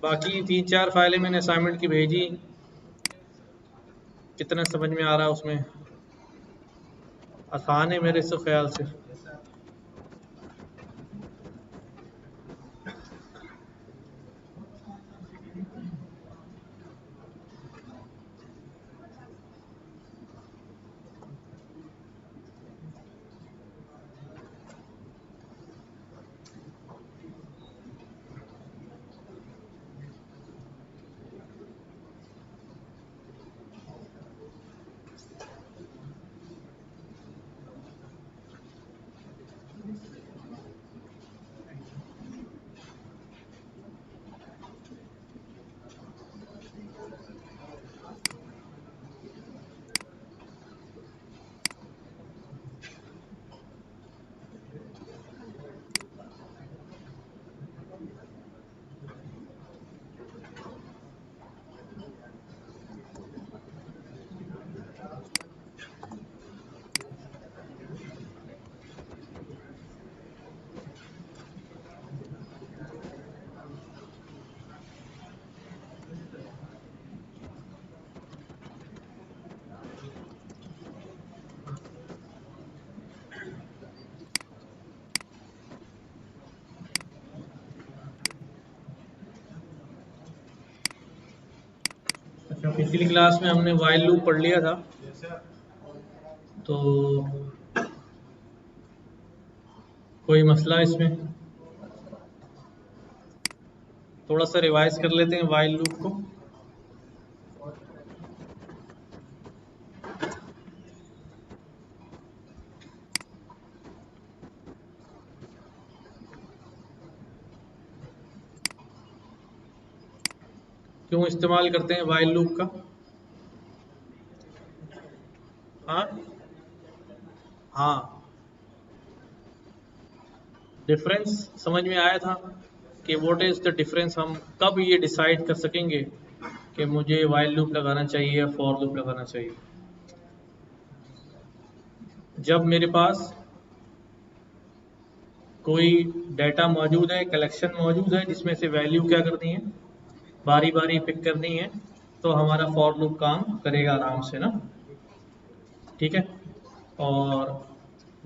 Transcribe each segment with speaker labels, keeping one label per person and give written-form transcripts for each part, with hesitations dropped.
Speaker 1: बाकी 3-4 फाइलें मैंने असाइनमेंट की भेजी, कितना समझ में आ रहा है उसमें? आसान है मेरे से ख्याल से। अच्छा, पिछली क्लास में हमने वाइल लूप पढ़ लिया था, तो कोई मसला इसमें? थोड़ा सा रिवाइज कर लेते हैं वाइल लूप को। क्यों इस्तेमाल करते हैं वाइल लूप का? हाँ हाँ, डिफरेंस समझ में आया था कि व्हाट इज द डिफरेंस। हम कब ये डिसाइड कर सकेंगे कि मुझे वाइल लूप लगाना चाहिए या फॉर लूप लगाना चाहिए? जब मेरे पास कोई डाटा मौजूद है, कलेक्शन मौजूद है, जिसमें से वैल्यू क्या करनी है, बारी बारी पिक करनी है, तो हमारा फॉर लूप काम करेगा आराम से ना। ठीक है, और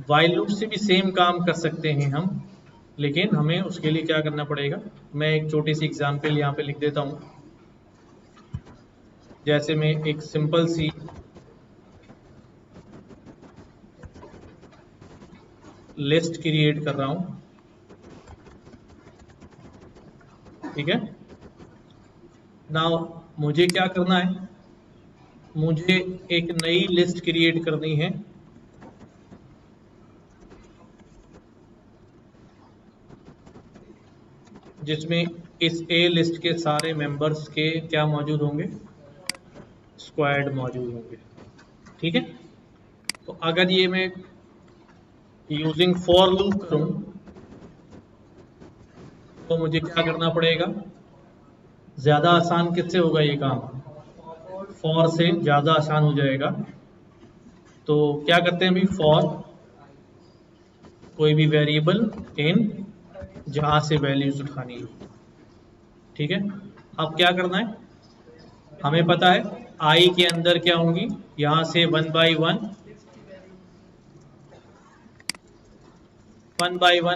Speaker 1: वाइल लूप से भी सेम काम कर सकते हैं हम, लेकिन हमें उसके लिए क्या करना पड़ेगा, मैं एक छोटी सी एग्जांपल यहाँ पे लिख देता हूँ। जैसे मैं एक सिंपल सी लिस्ट क्रिएट कर रहा हूँ, ठीक है। नाउ मुझे क्या करना है, मुझे एक नई लिस्ट क्रिएट करनी है जिसमें इस ए लिस्ट के सारे मेंबर्स के क्या मौजूद होंगे, स्क्वायर्ड मौजूद होंगे। ठीक है, तो अगर ये मैं यूजिंग फॉर लूप करूं तो मुझे क्या करना पड़ेगा, ज्यादा आसान किससे होगा ये काम, फॉर से ज्यादा आसान हो जाएगा। तो क्या करते हैं अभी, फॉर कोई भी वेरिएबल इन जहां से वैल्यूज उठानी हो। ठीक है, अब क्या करना है, हमें पता है आई के अंदर क्या होंगी, यहां से 1 बाई 1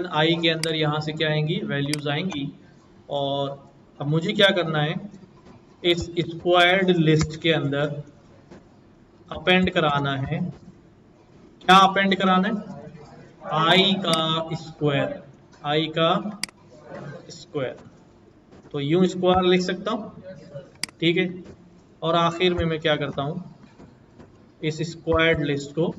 Speaker 1: आई के अंदर यहां से क्या आएंगी, वैल्यूज आएंगी। और अब मुझे क्या करना है, इस स्क्वायर्ड लिस्ट के अंदर अपेंड कराना है, क्या अपेंड कराना है, आई का स्क्वायर, आई का स्क्वायर। तो यूं स्क्वायर लिख सकता हूं, ठीक है। और आखिर में मैं क्या करता हूं, इस स्क्वायर्ड लिस्ट को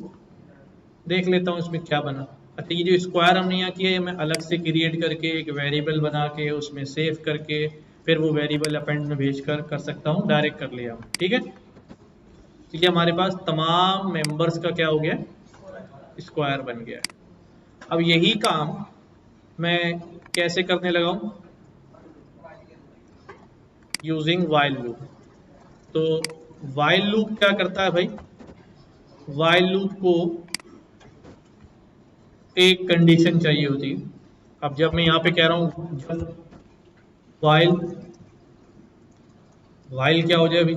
Speaker 1: देख लेता हूं इसमें क्या बना। अच्छा, ये जो स्क्वायर हमने यहाँ किया है, मैं अलग से क्रिएट करके एक वेरिएबल बना के उसमें सेव करके फिर वो वेरिएबल अपेंड में भेज कर सकता हूँ, डायरेक्ट कर लिया। ठीक है, तो ये हमारे पास तमाम मेंबर्स का क्या हो गया, स्क्वायर बन गया। अब यही काम मैं कैसे करने लगा हूं, यूजिंग वाइल लूप। तो वाइल लूप क्या करता है भाई, वाइल लूप को एक कंडीशन चाहिए होती है। अब जब मैं यहाँ पे कह रहा हूँ, जब वाइल वाइल क्या हो जाए अभी,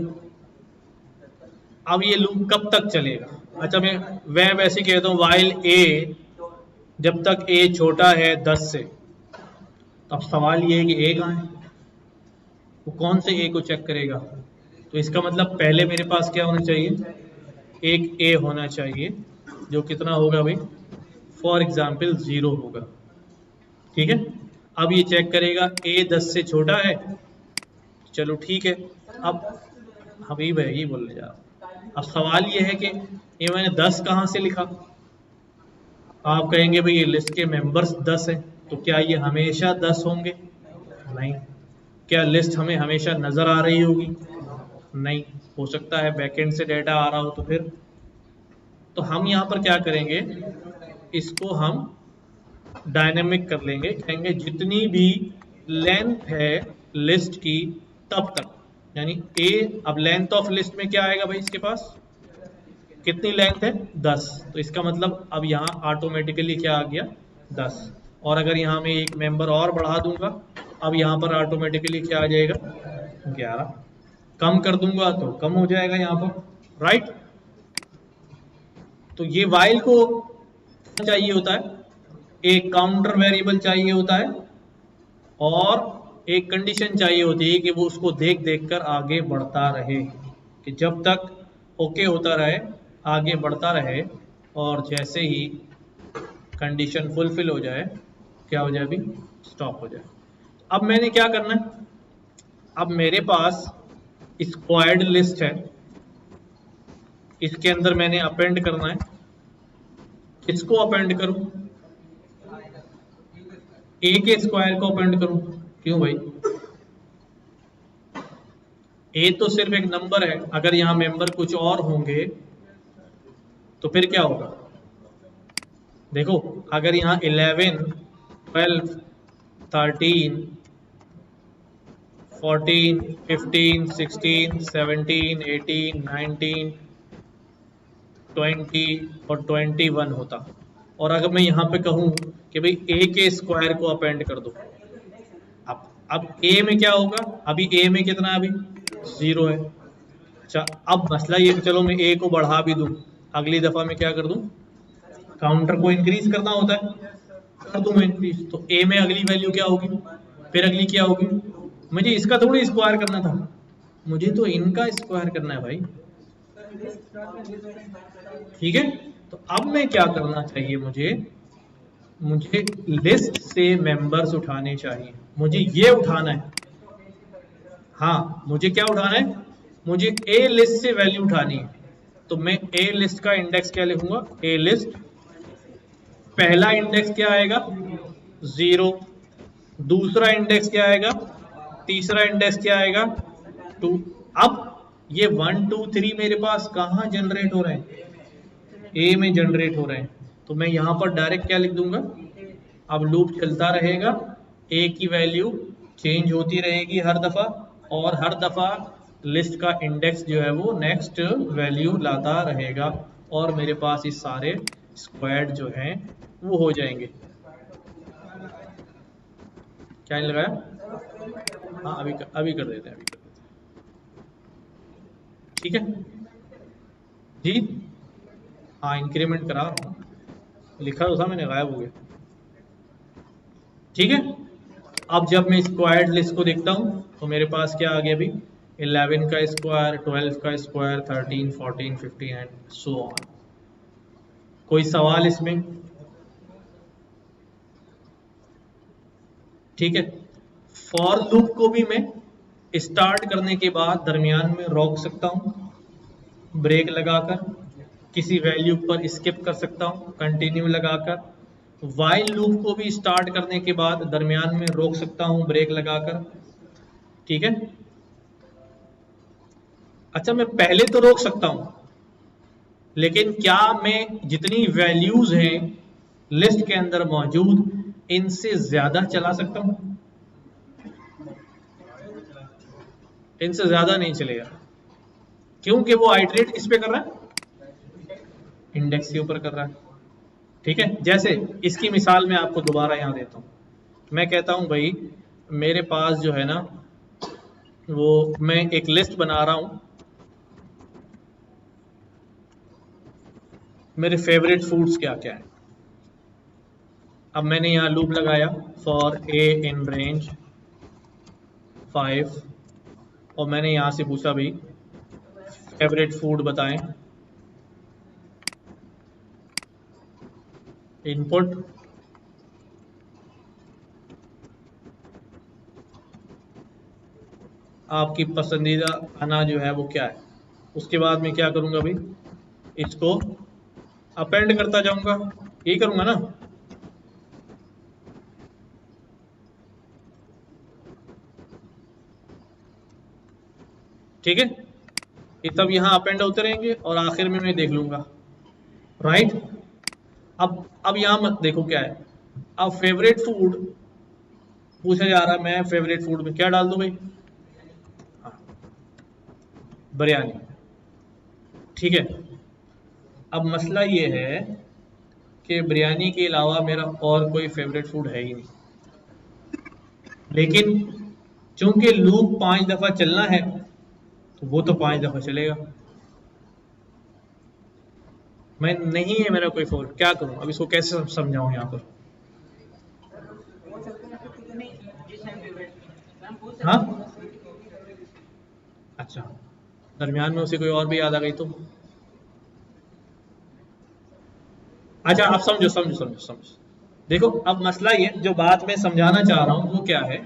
Speaker 1: अब ये लूप कब तक चलेगा। अच्छा मैं वैसे कहता हूँ वाइल ए, जब तक ए छोटा है 10 से। अब सवाल ये है कि ए कहाँ है, वो कौन से ए को चेक करेगा। तो इसका मतलब पहले मेरे पास क्या होना चाहिए, एक ए होना चाहिए जो कितना होगा भाई, फॉर एग्जाम्पल 0 होगा। ठीक है, अब ये चेक करेगा ए 10 से छोटा है, चलो ठीक है। अब हबीब है ये बोलने जा रहा। अब सवाल ये है कि ये मैंने 10 कहाँ से लिखा। आप कहेंगे भाई ये लिस्ट के मेंबर्स 10 हैं, तो क्या ये हमेशा 10 होंगे, नहीं। क्या लिस्ट हमें हमेशा नजर आ रही होगी, नहीं। हो सकता है बैकएंड से डेटा आ रहा हो, तो फिर तो हम यहाँ पर क्या करेंगे, इसको हम डायनेमिक कर लेंगे, कहेंगे जितनी भी लेंथ है लिस्ट की तब तक, यानी ए, अब लेंथ ऑफ लिस्ट में क्या आएगा भाई, इसके पास कितनी लेंथ है 10, तो इसका मतलब अब यहाँ ऑटोमेटिकली क्या आ गया 10। और अगर यहाँ मैं एक मेंबर और बढ़ा दूंगा, अब यहाँ पर ऑटोमेटिकली क्या आ जाएगा 11। कम कर दूंगा तो कम हो जाएगा यहाँ पर, राइट। तो ये वाइल को चाहिए होता है, एक काउंटर वेरिएबल चाहिए होता है, और एक कंडीशन चाहिए होती है कि वो उसको देख देख कर आगे बढ़ता रहे, कि जब तक ओके होता रहे आगे बढ़ता रहे, और जैसे ही कंडीशन फुलफिल हो जाए क्या हो जाए अभी, स्टॉप हो जाए। अब मैंने क्या करना है, अब मेरे पास स्क्वायर्ड लिस्ट है, इसके अंदर मैंने अपेंड करना है। किसको अपेंड करूं, ए के स्क्वायर को अपेंड करूं, क्यों भाई, ए तो सिर्फ एक नंबर है, अगर यहां मेंबर कुछ और होंगे तो फिर क्या होगा। देखो अगर यहां 11, 12, 13, 14, 15, 16, 17, 18, 19, 20 और 21 होता, और अगर मैं यहाँ पे कहूँ कि भाई ए के स्क्वायर को अपेंड कर दो, अब ए में क्या होगा, अभी ए में कितना है, अभी 0 है। अच्छा अब मसला ये कि चलो मैं ए को बढ़ा भी दूं, अगली दफा मैं क्या कर दूं, काउंटर को इंक्रीज करना होता है, कर दूं मैं इंक्रीज, तो ए में अगली वैल्यू क्या होगी, फिर अगली क्या होगी। मुझे इसका थोड़ी स्क्वायर करना था, मुझे तो इनका स्क्वायर करना है भाई। ठीक है, तो अब मैं क्या करना चाहिए, मुझे लिस्ट से मेंबर्स उठाने चाहिए, मुझे ये उठाना है। हाँ मुझे क्या उठाना है, मुझे ए लिस्ट से वैल्यू उठानी है। तो मैं ए लिस्ट का इंडेक्स क्या लिखूंगा, ए लिस्ट, पहला इंडेक्स क्या आएगा 0, दूसरा इंडेक्स क्या आएगा, तीसरा इंडेक्स क्या आएगा 2। अब ये 1 2 3 मेरे पास कहाँ जनरेट हो रहे हैं, ए में जनरेट हो रहे हैं, तो मैं यहां पर डायरेक्ट क्या लिख दूंगा, अब लूप चलता रहेगा, ए की वैल्यू चेंज होती रहेगी हर दफा, और हर दफा लिस्ट का इंडेक्स जो है वो नेक्स्ट वैल्यू लाता रहेगा, और मेरे पास ये सारे स्क्वायर्ड जो हैं वो हो जाएंगे। क्या नहीं लगाया, हाँ अभी कर देते हैं, ठीक है जी। हाँ इंक्रीमेंट करा रहा हूँ, लिखा तो था मैंने, गायब हो गया। ठीक है, अब जब मैं स्क्वायर्ड लिस्ट को देखता हूँ तो मेरे पास क्या आ गया अभी, 11 का स्क्वायर, 12 का स्क्वायर, 13, 14, 15 एंड सो ऑन। कोई सवाल इसमें, ठीक है। फॉर लूप को भी मैं स्टार्ट करने के बाद दरमियान में रोक सकता हूँ, ब्रेक लगाकर, किसी वैल्यू पर स्किप कर सकता हूँ कंटिन्यू लगाकर। वाइल लूप को भी स्टार्ट करने के बाद दरमियान में रोक सकता हूँ ब्रेक लगाकर, ठीक है। अच्छा मैं पहले तो रोक सकता हूं, लेकिन क्या मैं जितनी वैल्यूज हैं लिस्ट के अंदर मौजूद इनसे ज्यादा चला सकता हूं, इनसे ज्यादा नहीं चलेगा, क्योंकि वो आइटरेट किस पे कर रहा है, इंडेक्स के ऊपर कर रहा है। ठीक है, जैसे इसकी मिसाल मैं आपको दोबारा यहां देता हूं, मैं कहता हूं भाई मेरे पास जो है ना वो मैं एक लिस्ट बना रहा हूं, मेरे फेवरेट फूड्स क्या क्या है। अब मैंने यहाँ लूप लगाया फॉर ए इन रेंज 5 और मैंने यहाँ से पूछा भाई फेवरेट फूड बताएं, इनपुट आपकी पसंदीदा खाना जो है वो क्या है। उसके बाद मैं क्या करूंगा भाई, इसको अपेंड करता जाऊंगा, यही करूंगा ना। ठीक है, ये तब यहाँ अपेंड होते रहेंगे और आखिर में मैं देख लूंगा, राइट। अब यहाँ मत देखो क्या है, अब फेवरेट फूड पूछा जा रहा है, मैं फेवरेट फूड में क्या डाल दूं भाई, हाँ, बिरयानी। ठीक है, अब मसला ये है कि बिरयानी के अलावा मेरा और कोई फेवरेट फूड है ही नहीं, लेकिन चूंकि लूप 5 दफा चलना है तो वो तो 5 दफा चलेगा, मैं नहीं है मेरा कोई फेवरेट, क्या करूं अब इसको कैसे समझाऊं यहाँ पर। हाँ अच्छा, दरमियान में उसे कोई और भी याद आ गई तो अच्छा, आप समझो समझो समझो समझो। देखो अब मसला ये जो बात मैं समझाना चाह रहा हूं वो क्या है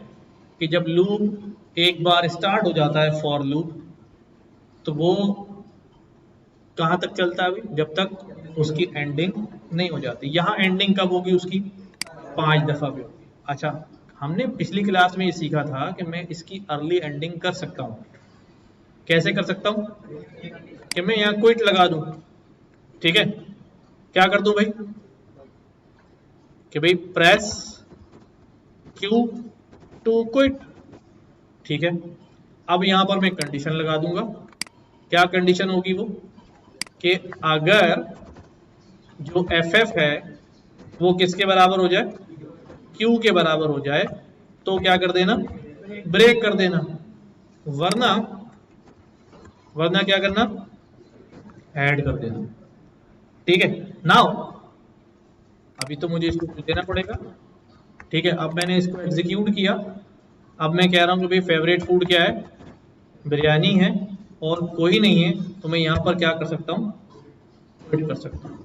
Speaker 1: कि जब लूप एक बार स्टार्ट हो जाता है फॉर लूप, तो वो कहाँ तक चलता है अभी, जब तक उसकी एंडिंग नहीं हो जाती। यहाँ एंडिंग कब होगी उसकी, 5 दफा भी होगी। अच्छा, हमने पिछली क्लास में ये सीखा था कि मैं इसकी अर्ली एंडिंग कर सकता हूँ। कैसे कर सकता हूँ कि मैं यहाँ क्विट लगा दूं। ठीक है, क्या कर दूं भाई कि भाई प्रेस क्यू टू क्विट। ठीक है, अब यहां पर मैं कंडीशन लगा दूंगा, क्या कंडीशन होगी वो कि अगर जो एफ एफ है वो किसके बराबर हो जाए, क्यू के बराबर हो जाए, तो क्या कर देना, ब्रेक कर देना, वरना वरना क्या करना, ऐड कर देना। ठीक है, नाउ अभी तो मुझे इसको देना पड़ेगा। ठीक है, अब मैंने इसको एग्जीक्यूट किया, अब मैं कह रहा हूं कि भाई फेवरेट फूड क्या है, बिरयानी है और कोई नहीं है, तो मैं यहां पर क्या कर सकता हूं, क्विट कर सकता हूं।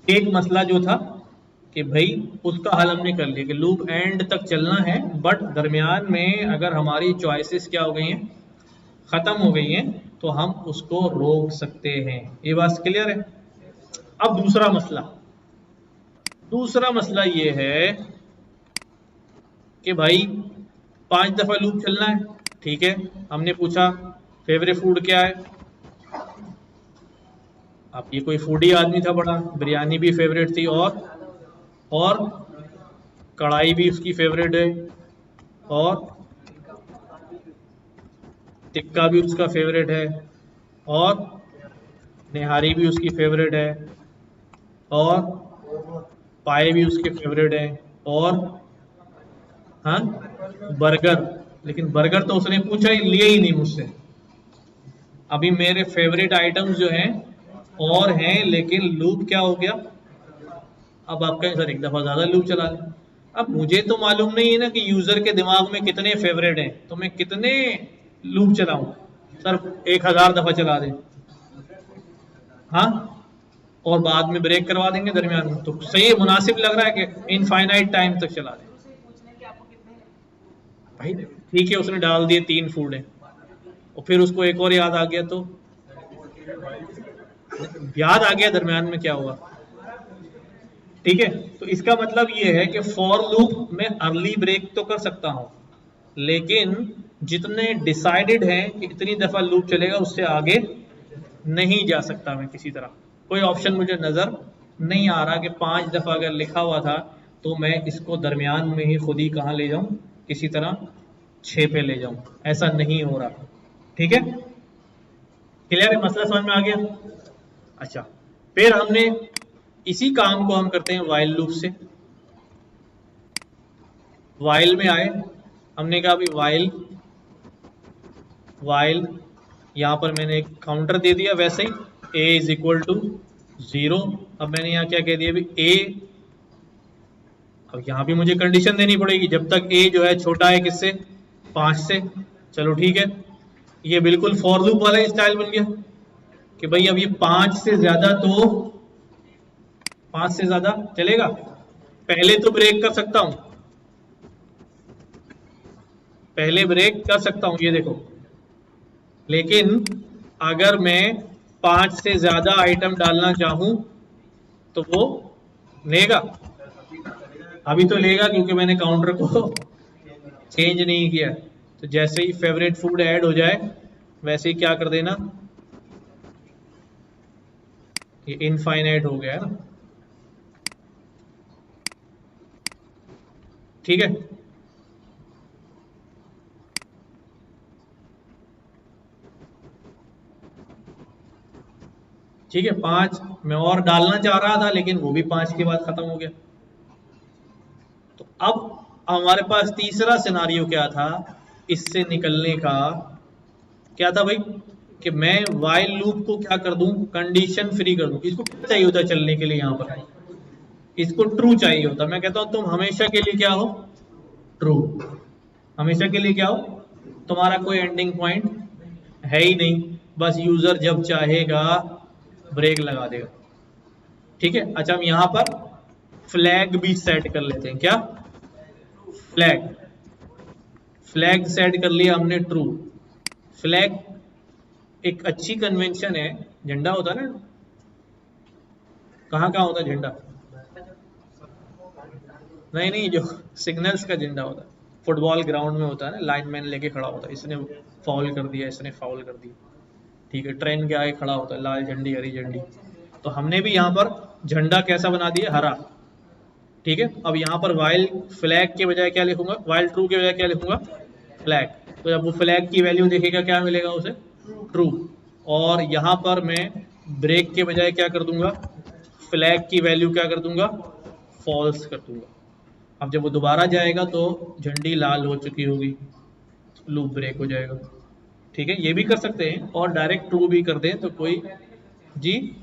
Speaker 1: एक मसला जो था कि भाई उसका हल हमने कर लिया कि लूप एंड तक चलना है, बट दरमियान में अगर हमारी चॉइसेस क्या हो गई हैं, खत्म हो गई हैं, तो हम उसको रोक सकते हैं। ये बात क्लियर है। अब दूसरा मसला ये है कि भाई 5 दफा लूप चलना है। ठीक है, हमने पूछा फेवरेट फूड क्या है, अब ये कोई फूडी आदमी था बड़ा, बिरयानी भी फेवरेट थी और कढ़ाई भी उसकी फेवरेट है और टिक्का भी उसका फेवरेट है और निहारी भी उसकी फेवरेट है और पाए भी उसके फेवरेट है और हाँ बर्गर, लेकिन बर्गर तो उसने पूछा ही लिया ही नहीं मुझसे। अभी मेरे फेवरेट आइटम्स जो हैं और हैं, लेकिन लूप क्या हो गया, अब आपका सर एक दफा ज्यादा लूप चला लें। अब मुझे तो मालूम नहीं है ना कि यूजर के दिमाग में कितने फेवरेट हैं, तो मैं कितने लूप चलाऊं, सर 1000 दफा चला दे, हाँ, और बाद में ब्रेक करवा देंगे दरमियान में, तो सही मुनासिब लग रहा है कि इनफाइनाइट टाइम तक चला दें। भाई ठीक है, उसने डाल दिए 3 फूड है और फिर उसको एक और याद आ गया, तो याद आ गया दरमियान में क्या हुआ। ठीक है, तो इसका मतलब ये है कि फॉर लूप में अर्ली ब्रेक तो कर सकता हूं, लेकिन जितने डिसाइडेड हैं कि इतनी दफा लूप चलेगा उससे आगे नहीं जा सकता मैं किसी तरह। कोई ऑप्शन मुझे नजर नहीं आ रहा कि 5 दफा अगर लिखा हुआ था तो मैं इसको दरमियान में ही खुद ही कहां ले जाऊं, किसी तरह 6 पे ले जाऊं, ऐसा नहीं हो रहा। ठीक है, क्लियर है, मसला समझ में आ गया। अच्छा, फिर हमने इसी काम को हम करते हैं वाइल लूप से। वाइल में आए, हमने कहा भाई वाइल वाइल यहाँ पर मैंने एक काउंटर दे दिया वैसे ही, a इज इक्वल टू 0। अब मैंने यहाँ क्या कह दिया अभी a, अब यहाँ भी मुझे कंडीशन देनी पड़ेगी जब तक a जो है छोटा है किससे, 5 से। चलो ठीक है, ये बिल्कुल फॉर लूप वाला स्टाइल बन गया कि भाई अब ये 5 से ज्यादा, तो 5 से ज्यादा चलेगा, पहले तो ब्रेक कर सकता हूं, पहले ब्रेक कर सकता हूं ये देखो, लेकिन अगर मैं 5 से ज्यादा आइटम डालना चाहूं तो वो लेगा, अभी तो लेगा क्योंकि मैंने काउंटर को चेंज नहीं किया। तो जैसे ही फेवरेट फूड ऐड हो जाए वैसे ही क्या कर देना, ये इनफाइनाइट हो गया है ना, ठीक है। ठीक है, 5 मैं और डालना चाह रहा था लेकिन वो भी 5 के बाद खत्म हो गया। तो अब हमारे पास तीसरा सिनारियो क्या था इससे निकलने का, क्या था भाई कि मैं वाइल लूप को क्या कर दूं, कंडीशन फ्री कर दूं। इसको क्या चाहिए होता है चलने के लिए, यहाँ पर इसको ट्रू चाहिए होता। मैं कहता हूं तुम हमेशा के लिए क्या हो, ट्रू। हमेशा के लिए क्या हो, तुम्हारा कोई एंडिंग पॉइंट है ही नहीं, बस यूजर जब चाहेगा ब्रेक लगा देगा। ठीक है, अच्छा हम यहां पर फ्लैग भी सेट कर लेते हैं। क्या फ्लैग, फ्लैग सेट कर लिया हमने ट्रू। फ्लैग एक अच्छी कन्वेंशन है, झंडा होता है ना, कहाँ कहाँ होता है झंडा, नहीं नहीं जो सिग्नल्स का झंडा होता है फुटबॉल ग्राउंड में होता है ना, लाइनमैन लेके खड़ा होता है, इसने फाउल कर दिया, इसने फाउल कर दिया, ठीक है, ट्रेन के आगे खड़ा होता है, लाल झंडी हरी झंडी। तो हमने भी यहाँ पर झंडा कैसा बना दिया, हरा। ठीक है, अब यहाँ पर वाइल फ्लैग के बजाय क्या लिखूंगा, वाइल ट्रू के बजाय क्या लिखूंगा, फ्लैग। तो जब वो फ्लैग की वैल्यू देखेगा क्या मिलेगा उसे, ट्रू। और यहाँ पर मैं ब्रेक के बजाय क्या कर दूंगा, फ्लैग की वैल्यू क्या कर दूंगा, फॉल्स कर दूंगा। अब जब वो दोबारा जाएगा तो झंडी लाल हो चुकी होगी, लूप ब्रेक हो जाएगा। ठीक है, ये भी कर सकते हैं और डायरेक्ट ट्रू भी कर दें तो कोई जी,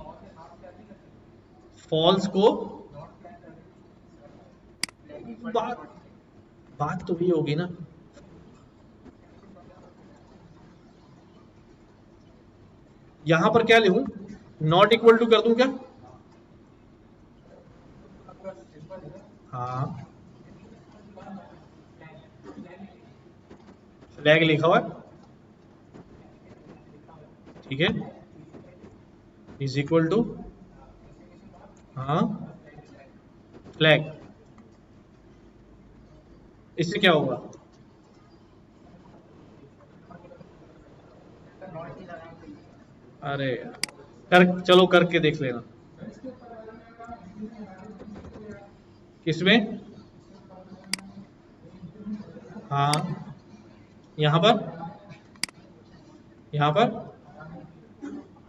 Speaker 1: फॉल्स को बात तो भी होगी ना, यहां पर क्या लिखूं, नॉट इक्वल टू कर दूं क्या, हाँ फ्लैग लिखा हुआ है, ठीक है, इज इक्वल टू, हाँ फ्लैग। इससे क्या होगा, अरे कर, चलो करके देख लेना, किसमें, हाँ यहां पर, यहां पर।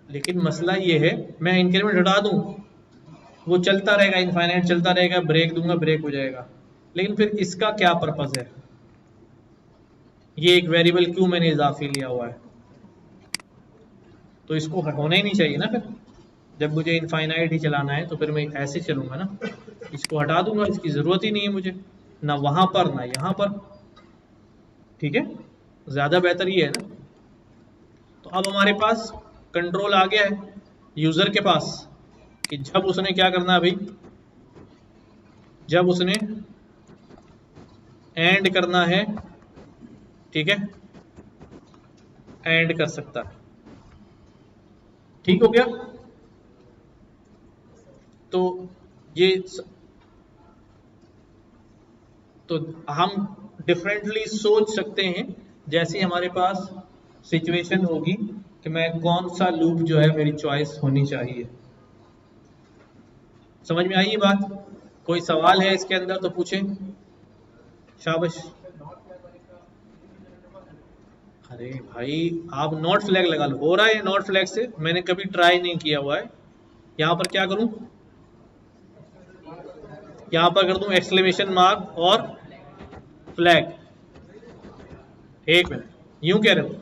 Speaker 1: लेकिन मसला ये है मैं इंक्रीमेंट हटा दूं, वो चलता रहेगा, इनफाइनाइट चलता रहेगा, ब्रेक दूंगा ब्रेक हो जाएगा, लेकिन फिर इसका क्या पर्पस है, ये एक वेरिएबल क्यों मैंने इजाफी लिया हुआ है, तो इसको होना ही नहीं चाहिए ना। फिर जब मुझे इनफाइनाइट ही चलाना है तो फिर मैं ऐसे चलूंगा ना, इसको हटा दूंगा, इसकी जरूरत ही नहीं है मुझे, ना वहां पर ना यहां पर। ठीक है, ज्यादा बेहतर ये है ना। तो अब हमारे पास कंट्रोल आ गया है यूजर के पास कि जब उसने क्या करना है भाई, जब उसने एंड करना है, ठीक है, एंड कर सकता है। ठीक हो गया, तो ये तो हम डिफरेंटली सोच सकते हैं जैसे हमारे पास सिचुएशन होगी कि मैं कौन सा लूप जो है मेरी चॉइस होनी चाहिए। समझ में आई ये बात, कोई सवाल है इसके अंदर तो पूछें, शाबाश। अरे भाई आप नॉट फ्लैग लगा लो, हो रहा है नॉट फ्लैग से, मैंने कभी ट्राई नहीं किया हुआ है। यहां पर क्या करूं, यहां पर कर दूं एक्सक्लेमेशन मार्क और फ्लैग, एक मिनट यूं कह रहे हो,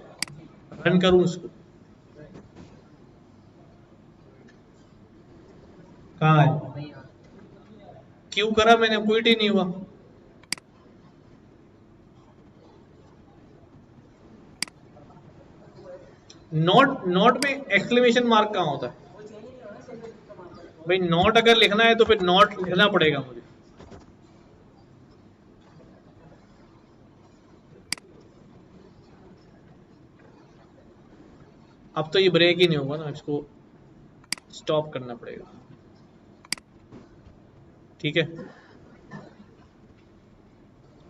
Speaker 1: रन करूं इसको, कहाँ है? क्यों करा मैंने, क्विट ही नहीं हुआ। नॉट, नॉट में एक्सक्लेमेशन मार्क कहाँ होता है भाई? नॉट अगर लिखना है तो फिर नॉट लिखना पड़ेगा मुझे। अब तो ये ब्रेक ही नहीं होगा ना, इसको स्टॉप करना पड़ेगा। ठीक है,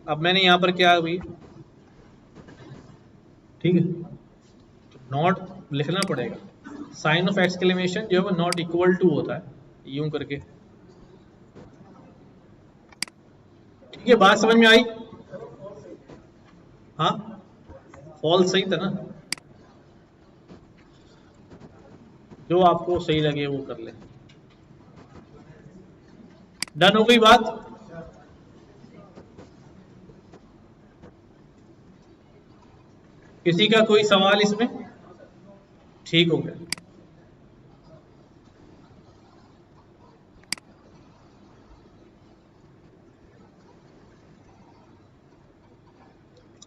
Speaker 1: अब मैंने यहां पर क्या हुई, ठीक है, तो नॉट लिखना पड़ेगा। साइन ऑफ एक्सक्लेमेशन जो है वो नॉट इक्वल टू होता है, यूं करके। ठीक है, बात समझ में आई? हाँ, फॉल्स सही था ना? जो आपको सही लगे वो कर ले। डन हो गई बात? किसी का कोई सवाल इसमें? ठीक हो गया।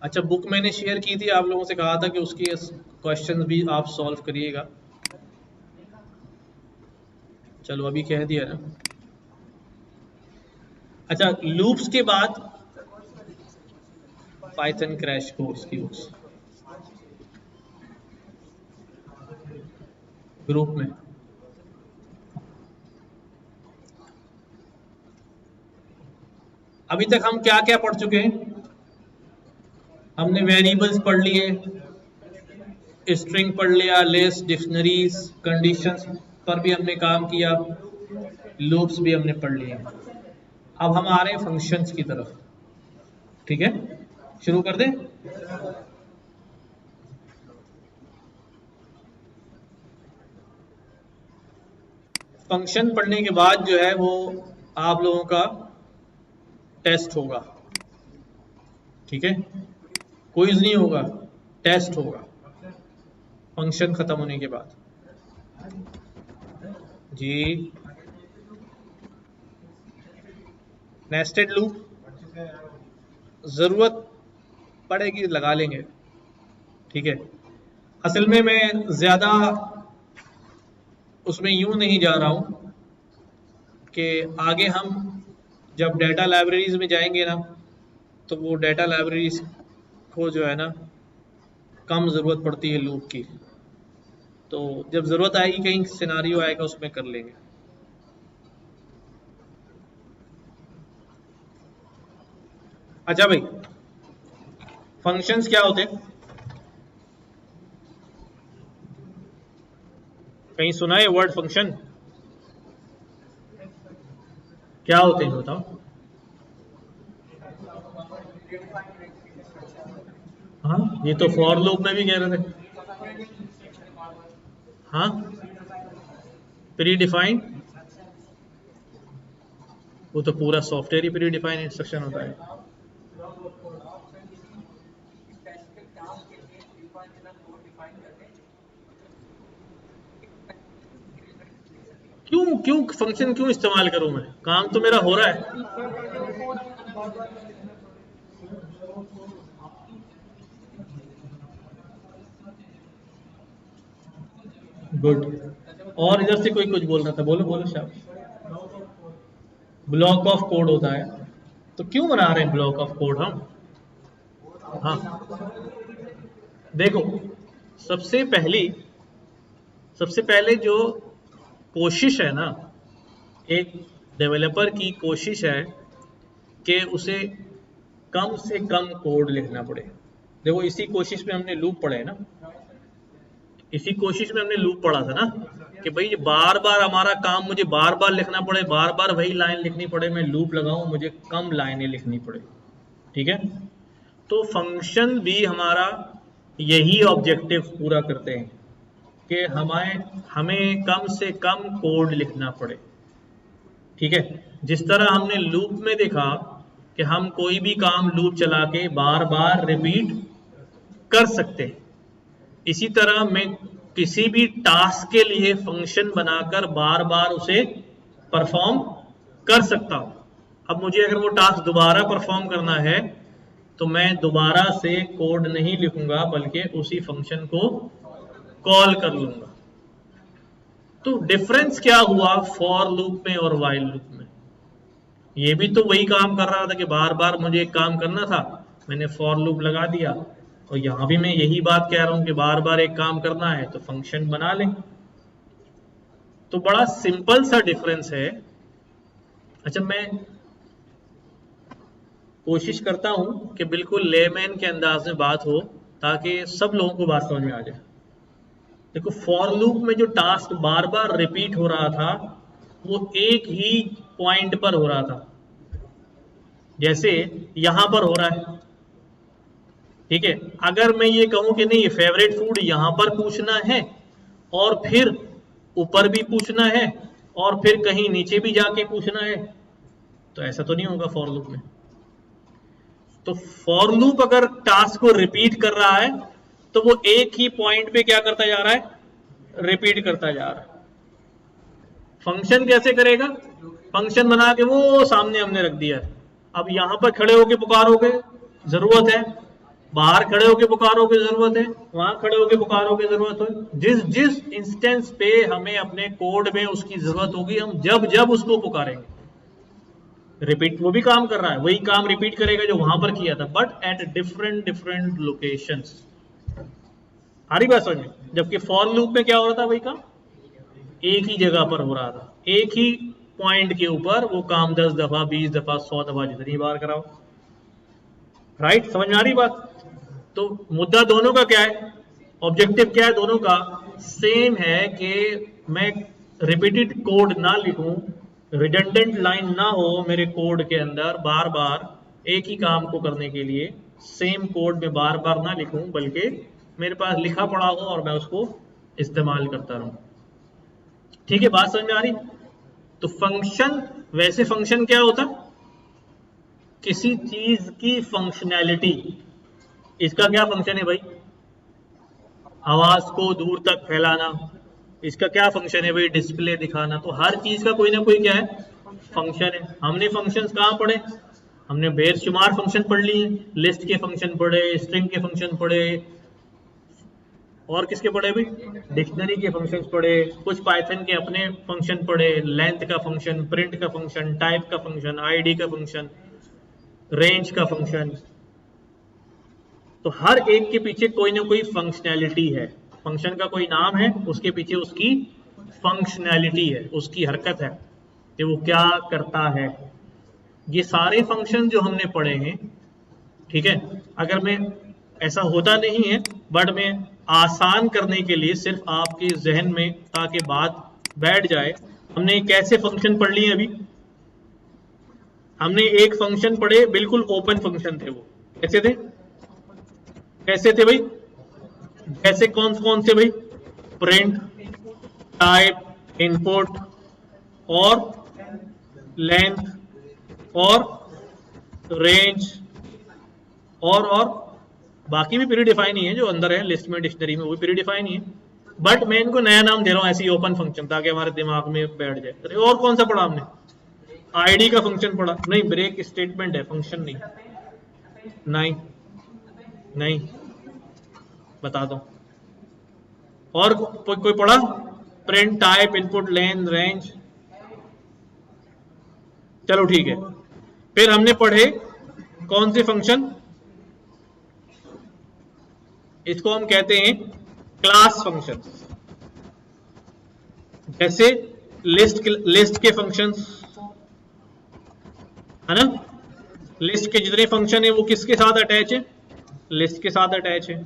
Speaker 1: अच्छा, बुक मैंने शेयर की थी, आप लोगों से कहा था कि उसकी क्वेश्चन भी आप सॉल्व करिएगा। चलो अभी कह दिया ना। अच्छा, लूप्स के बाद पाइथन क्रैश कोर्स की बुक्स ग्रुप में। अभी तक हम क्या क्या पढ़ चुके हैं? हमने वेरिएबल्स पढ़ लिए, स्ट्रिंग पढ़ लिया, लिस्ट, डिक्शनरीज, कंडीशंस पर भी हमने काम किया, लूप्स भी हमने पढ़ लिए। अब हम आ रहे हैं फंक्शंस की तरफ। ठीक है, शुरू कर दें? फंक्शन पढ़ने के बाद जो है वो आप लोगों का टेस्ट होगा। ठीक है, क्विज नहीं होगा, टेस्ट होगा फंक्शन खत्म होने के बाद। जी, नेस्टेड लूप जरूरत पड़ेगी लगा लेंगे। ठीक है, असल में मैं ज्यादा उसमें यूं नहीं जा रहा हूं कि आगे हम जब डेटा लाइब्रेरीज में जाएंगे ना, तो वो डेटा लाइब्रेरीज को जो है ना कम ज़रूरत पड़ती है लूप की, तो जब ज़रूरत आएगी कहीं सिनारियो आएगा उसमें कर लेंगे। अच्छा भाई, फंक्शंस क्या होते हैं? कहीं सुना है वर्ड फंक्शन? क्या होते हैं बताओ। हाँ, ये तो फॉर लूप में भी कह रहे थे। हाँ, प्री डिफाइंड, वो तो पूरा सॉफ्टवेयर ही प्री डिफाइंड इंस्ट्रक्शन होता है। क्यों क्यों फंक्शन क्यों इस्तेमाल करूं मैं? काम तो मेरा हो रहा है। गुड। और इधर से कोई कुछ बोल रहा था, बोलो बोलो शाबाश। ब्लॉक ऑफ कोड होता है, तो क्यों बना रहे हैं ब्लॉक ऑफ कोड हम? हाँ, देखो, सबसे पहली सबसे पहले जो कोशिश है ना, एक डेवलपर की कोशिश है कि उसे कम से कम कोड लिखना पड़े। देखो, इसी कोशिश में हमने लूप पढ़े ना, इसी कोशिश में हमने लूप पढ़ा था ना कि भाई बार बार हमारा काम, मुझे बार बार लिखना पड़े, बार बार वही लाइन लिखनी पड़े, मैं लूप लगाऊं, मुझे कम लाइनें लिखनी पड़े। ठीक है, तो फंक्शन भी हमारा यही ऑब्जेक्टिव पूरा करते हैं कि हमें कम से कम कोड लिखना पड़े। ठीक है, जिस तरह हमने लूप में देखा कि हम कोई भी काम लूप चला के बार बार रिपीट कर सकते हैं, इसी तरह मैं किसी भी टास्क के लिए फंक्शन बनाकर बार बार उसे परफॉर्म कर सकता हूं। अब मुझे अगर वो टास्क दोबारा परफॉर्म करना है तो मैं दोबारा से कोड नहीं लिखूंगा बल्कि उसी फंक्शन को कॉल कर लूंगा। तो डिफरेंस क्या हुआ फॉर लूप में और व्हाइल लूप में? ये भी तो वही काम कर रहा था कि बार बार मुझे एक काम करना था, मैंने फॉर लूप लगा दिया, और यहां भी मैं यही बात कह रहा हूं कि बार बार एक काम करना है तो फंक्शन बना लें। तो बड़ा सिंपल सा डिफरेंस है। अच्छा, मैं कोशिश करता हूं कि बिल्कुल लेमैन के अंदाज में बात हो ताकि सब लोगों को बात समझ में आ जाए। देखो, फॉर लूप में जो टास्क बार बार रिपीट हो रहा था वो एक ही पॉइंट पर हो रहा था, जैसे यहां पर हो रहा है। ठीक है, अगर मैं ये कहूं कि नहीं, फेवरेट फूड यहां पर पूछना है और फिर ऊपर भी पूछना है और फिर कहीं नीचे भी जाके पूछना है, तो ऐसा तो नहीं होगा फॉर लूप में। तो फॉर लूप अगर टास्क को रिपीट कर रहा है तो वो एक ही पॉइंट पे क्या करता जा रहा है, रिपीट करता जा रहा है। फंक्शन कैसे करेगा? फंक्शन बना के वो सामने हमने रख दिया है। अब यहां पर खड़े होके पुकारोगे जरूरत है, बाहर खड़े होके पुकारोगे जरूरत है, वहां खड़े होके पुकारोगे जरूरत है। जिस जिस इंस्टेंस पे हमें अपने कोड में उसकी जरूरत होगी हम जब जब उसको पुकारेंगे। रिपीट वो भी काम कर रहा है, वही काम रिपीट करेगा जो वहां पर किया था, but at different different locations. आ रही बात समझ में? जबकि फॉर लूप में क्या हो रहा था, वही काम एक ही जगह पर हो रहा था, एक ही पॉइंट के ऊपर वो काम 10 दफा 20 दफा 100 दफा जितनी बार कराओ। राइट, समझ में आ रही बात? तो मुद्दा दोनों का क्या है, ऑब्जेक्टिव क्या है दोनों का? सेम है कि मैं रिपीटेड कोड ना लिखूं, रिडंडेंट लाइन ना हो मेरे कोड के अंदर, बार बार एक ही काम को करने के लिए सेम कोड में बार बार ना लिखूं, बल्कि मेरे पास लिखा पड़ा हो और मैं उसको इस्तेमाल करता रहूं। ठीक है, बात समझ में आ रही? तो फंक्शन, वैसे फंक्शन क्या होता? किसी चीज की फंक्शनैलिटी। इसका क्या फंक्शन है भाई? आवाज को दूर तक फैलाना। इसका क्या फंक्शन है भाई? डिस्प्ले दिखाना। तो हर चीज का कोई ना कोई क्या है, फंक्शन है। हमने फंक्शंस कहाँ पढ़े? हमने बेशुमार फंक्शन पढ़ लिए, लिस्ट के फंक्शन पढ़े, स्ट्रिंग के फंक्शन पढ़े, और किसके पढ़े भाई? डिक्शनरी के फंक्शंस पढ़े, कुछ पाइथन के अपने फंक्शन पढ़े, लेंथ का फंक्शन, प्रिंट का फंक्शन, टाइप का फंक्शन, आईडी का फंक्शन, रेंज का फंक्शन। तो हर एक के पीछे कोई ना कोई फंक्शनैलिटी है। फंक्शन का कोई नाम है, उसके पीछे उसकी फंक्शनैलिटी है, उसकी हरकत है कि वो क्या करता है। ये सारे फंक्शन जो हमने पढ़े हैं, ठीक है, अगर मैं, ऐसा होता नहीं है, बट मैं आसान करने के लिए सिर्फ आपके जहन में, ताकि बात बैठ जाए, हमने कैसे फंक्शन पढ़ लिए अभी। हमने एक फंक्शन पढ़े, बिल्कुल ओपन फंक्शन थे वो। कैसे थे? कैसे थे भाई? जैसे कौन कौन से भाई? प्रिंट, टाइप, इनपुट और लेंथ और रेंज और बाकी भी प्री डिफाइन ही है, जो अंदर है लिस्ट में, डिक्शनरी में, वो भी प्री डिफाइन ही है, बट मैं इनको नया नाम दे रहा हूं ऐसे ही, ओपन फंक्शन, ताकि हमारे दिमाग में बैठ जाए। अरे और कौन सा पढ़ा हमने? आईडी का फंक्शन पढ़ा नहीं? ब्रेक स्टेटमेंट है, फंक्शन नहीं। नहीं नहीं, बता दो। और कोई पढ़ा? Print, type, input, length, range. चलो ठीक है, फिर हमने पढ़े कौन से फंक्शन? इसको हम कहते हैं क्लास फंक्शन। जैसे लिस्ट के फंक्शंस है ना, लिस्ट के जितने फंक्शन है वो किसके साथ अटैच है? लिस्ट के साथ अटैच है।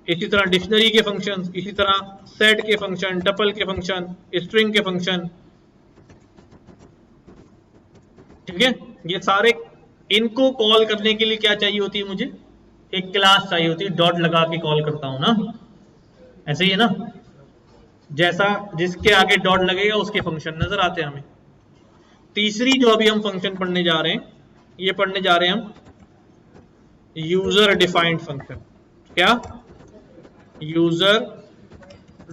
Speaker 1: इसी तरह डिक्शनरी के फंक्शन, इसी तरह सेट के फंक्शन, टपल के फंक्शन, स्ट्रिंग के फंक्शन। ठीक है, ये सारे, इनको कॉल करने के लिए क्या चाहिए होती है मुझे? एक क्लास चाहिए होती है, डॉट लगा के कॉल करता हूं ना, ऐसे ही है ना। जैसा जिसके आगे डॉट लगेगा उसके फंक्शन नजर आते हैं हमें। तीसरी जो अभी हम फंक्शन पढ़ने जा रहे हैं, ये पढ़ने जा रहे हैं हम यूजर डिफाइंड फंक्शन। क्या? User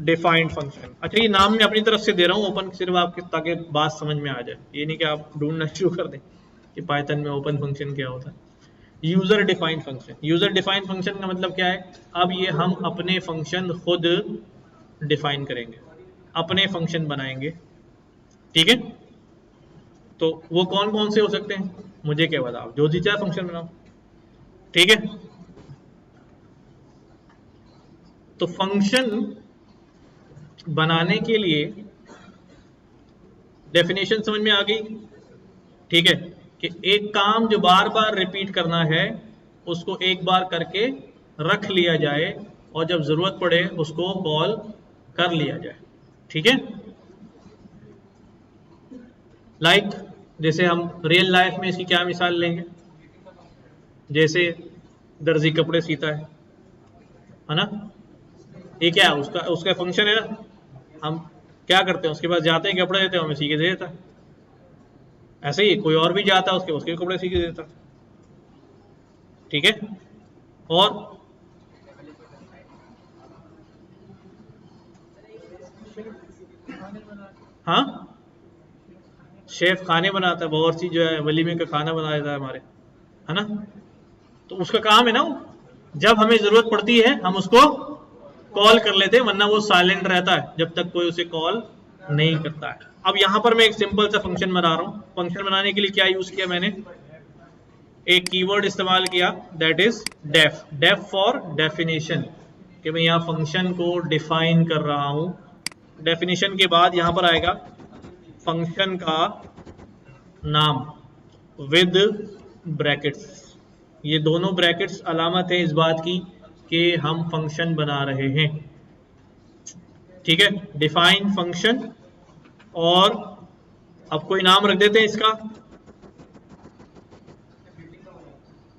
Speaker 1: defined function. अच्छा, ये नाम मैं अपनी तरफ से दे रहा हूँ ओपन, सिर्फ आपके ताकि बात समझ में आ जाए, ये नहीं कि आप ढूंढना शुरू कर दें कि पाइथन में ओपन फंक्शन क्या होता है। User defined function, user defined function का मतलब क्या है, अब ये हम अपने फंक्शन खुद डिफाइन करेंगे, अपने फंक्शन बनाएंगे, ठीक है। तो वो कौन कौन से हो सकते हैं, मुझे क्या बताओ, जो जी चाहे फंक्शन बनाओ, ठीक है। तो फंक्शन बनाने के लिए डेफिनेशन समझ में आ गई, ठीक है, कि एक काम जो बार बार रिपीट करना है उसको एक बार करके रख लिया जाए और जब जरूरत पड़े उसको कॉल कर लिया जाए, ठीक है। लाइक जैसे हम रियल लाइफ में इसकी क्या मिसाल लेंगे, जैसे दर्जी कपड़े सीता है ना, ये क्या है, उसका उसका फंक्शन है ना, हम क्या करते हैं, उसके पास जाते हैं, कपड़े देते हैं, हमें सी के दे देता है। ऐसे ही कोई और भी जाता है, उसके उसके कपड़े सी के देता है, ठीक है। और हाँ, शेफ खाने बनाता है, बावर्ची जो है वलीमे का खाना बना देता है हमारे, है ना। तो उसका काम है ना वो, जब हमें जरूरत पड़ती है हम उसको कॉल कर लेते हैं, वरना वो साइलेंट रहता है जब तक कोई उसे कॉल नहीं करता है। अब यहां पर मैं एक सिंपल सा फंक्शन बना रहा हूं, फंक्शन बनाने के लिए क्या यूज किया मैंने, एक कीवर्ड इस्तेमाल किया, that is def, def for definition, कि मैं यहाँ फंक्शन को डिफाइन कर रहा हूं। डेफिनेशन के बाद यहां पर आएगा फंक्शन का नाम विद ब्रैकेट्स, ये दोनों ब्रैकेट्स अलामत है इस बात की कि हम फंक्शन बना रहे हैं, ठीक है। डिफाइन फंक्शन, और अब कोई नाम रख देते हैं इसका,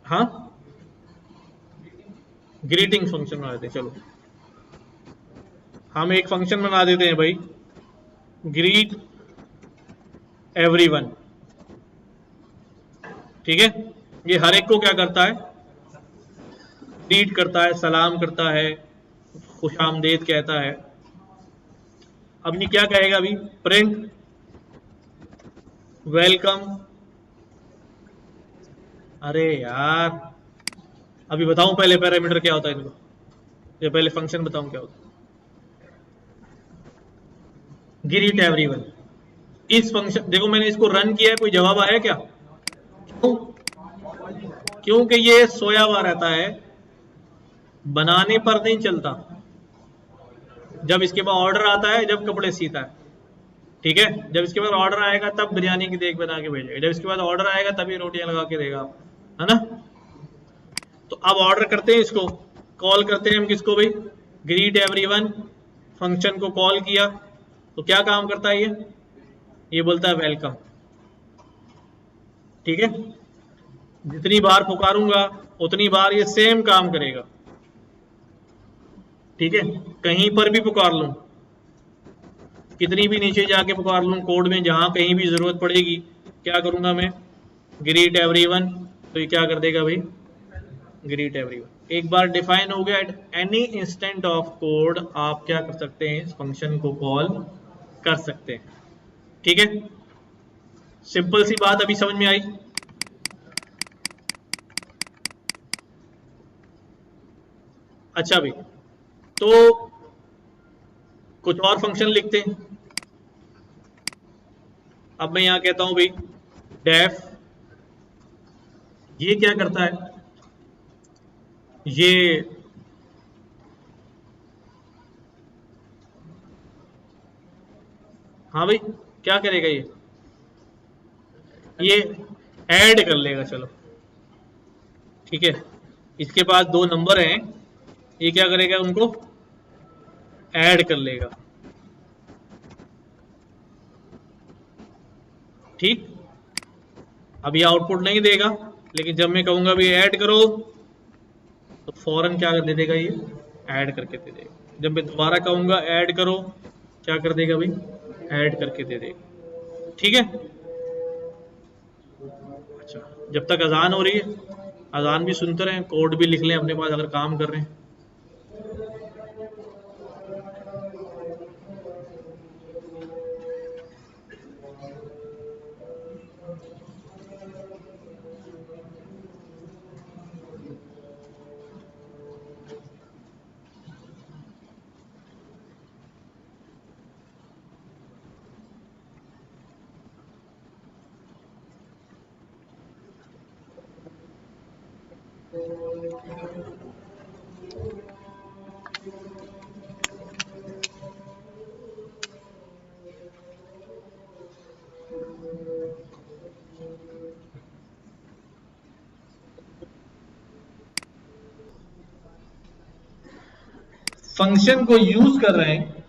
Speaker 1: हाँ, ग्रीटिंग फंक्शन बना देते हैं, चलो हम एक फंक्शन बना देते हैं भाई, ग्रीट एवरीवन, ठीक है। ये हर एक को क्या करता है, ग्रीट करता है, सलाम करता है, खुशामदेद कहता है। अब ये क्या कहेगा अभी, प्रिंट वेलकम, अरे यार अभी बताऊं पहले पैरामीटर क्या होता है इनको, या पहले फंक्शन बताऊं क्या होता है, ग्रीट एवरीवन। इस फंक्शन देखो मैंने इसको रन किया है, कोई जवाब आया क्या, क्यों, क्योंकि ये सोया हुआ रहता है, बनाने पर नहीं चलता, जब इसके बाद ऑर्डर आता है, जब कपड़े सीता है, ठीक है, जब इसके बाद ऑर्डर आएगा तब बिरयानी की देग बना के भेजेगा, जब इसके बाद ऑर्डर आएगा तभी रोटियां लगा के देगा, है ना। तो अब ऑर्डर करते हैं इसको, कॉल करते हैं हम किसको भाई, ग्रीट एवरीवन, फंक्शन को कॉल किया तो क्या काम करता है ये बोलता है वेलकम, ठीक है। जितनी बार पुकारूंगा उतनी बार ये सेम काम करेगा, ठीक है। कहीं पर भी पुकार लूं, कितनी भी नीचे जाके पुकार लूं कोड में, जहां कहीं भी जरूरत पड़ेगी क्या करूंगा मैं, ग्रीट एवरीवन, तो ये क्या कर देगा भाई, ग्रीट एवरीवन। एक बार डिफाइन हो गया, at any instant of code आप क्या कर सकते हैं, इस फंक्शन को कॉल कर सकते हैं, ठीक है। सिंपल सी बात अभी समझ में आई। अच्छा भाई, तो कुछ और फंक्शन लिखते हैं। अब मैं यहां कहता हूं भाई डेफ, ये क्या करता है, ये हाँ भाई क्या करेगा ये ऐड कर लेगा, चलो ठीक है। इसके पास दो नंबर हैं, ये क्या करेगा, उनको ऐड कर लेगा, ठीक। अब ये आउटपुट नहीं देगा, लेकिन जब मैं कहूंगा भी ऐड करो तो फौरन क्या दे देगा, ये ऐड करके दे देगा। जब मैं दोबारा कहूंगा ऐड करो, क्या कर देगा भाई, ऐड करके दे देगा, ठीक है। अच्छा, जब तक अजान हो रही है, अजान भी सुनते रहें, कोड भी लिख लें अपने पास अगर काम कर रहे हैं। फंक्शन को यूज कर रहे हैं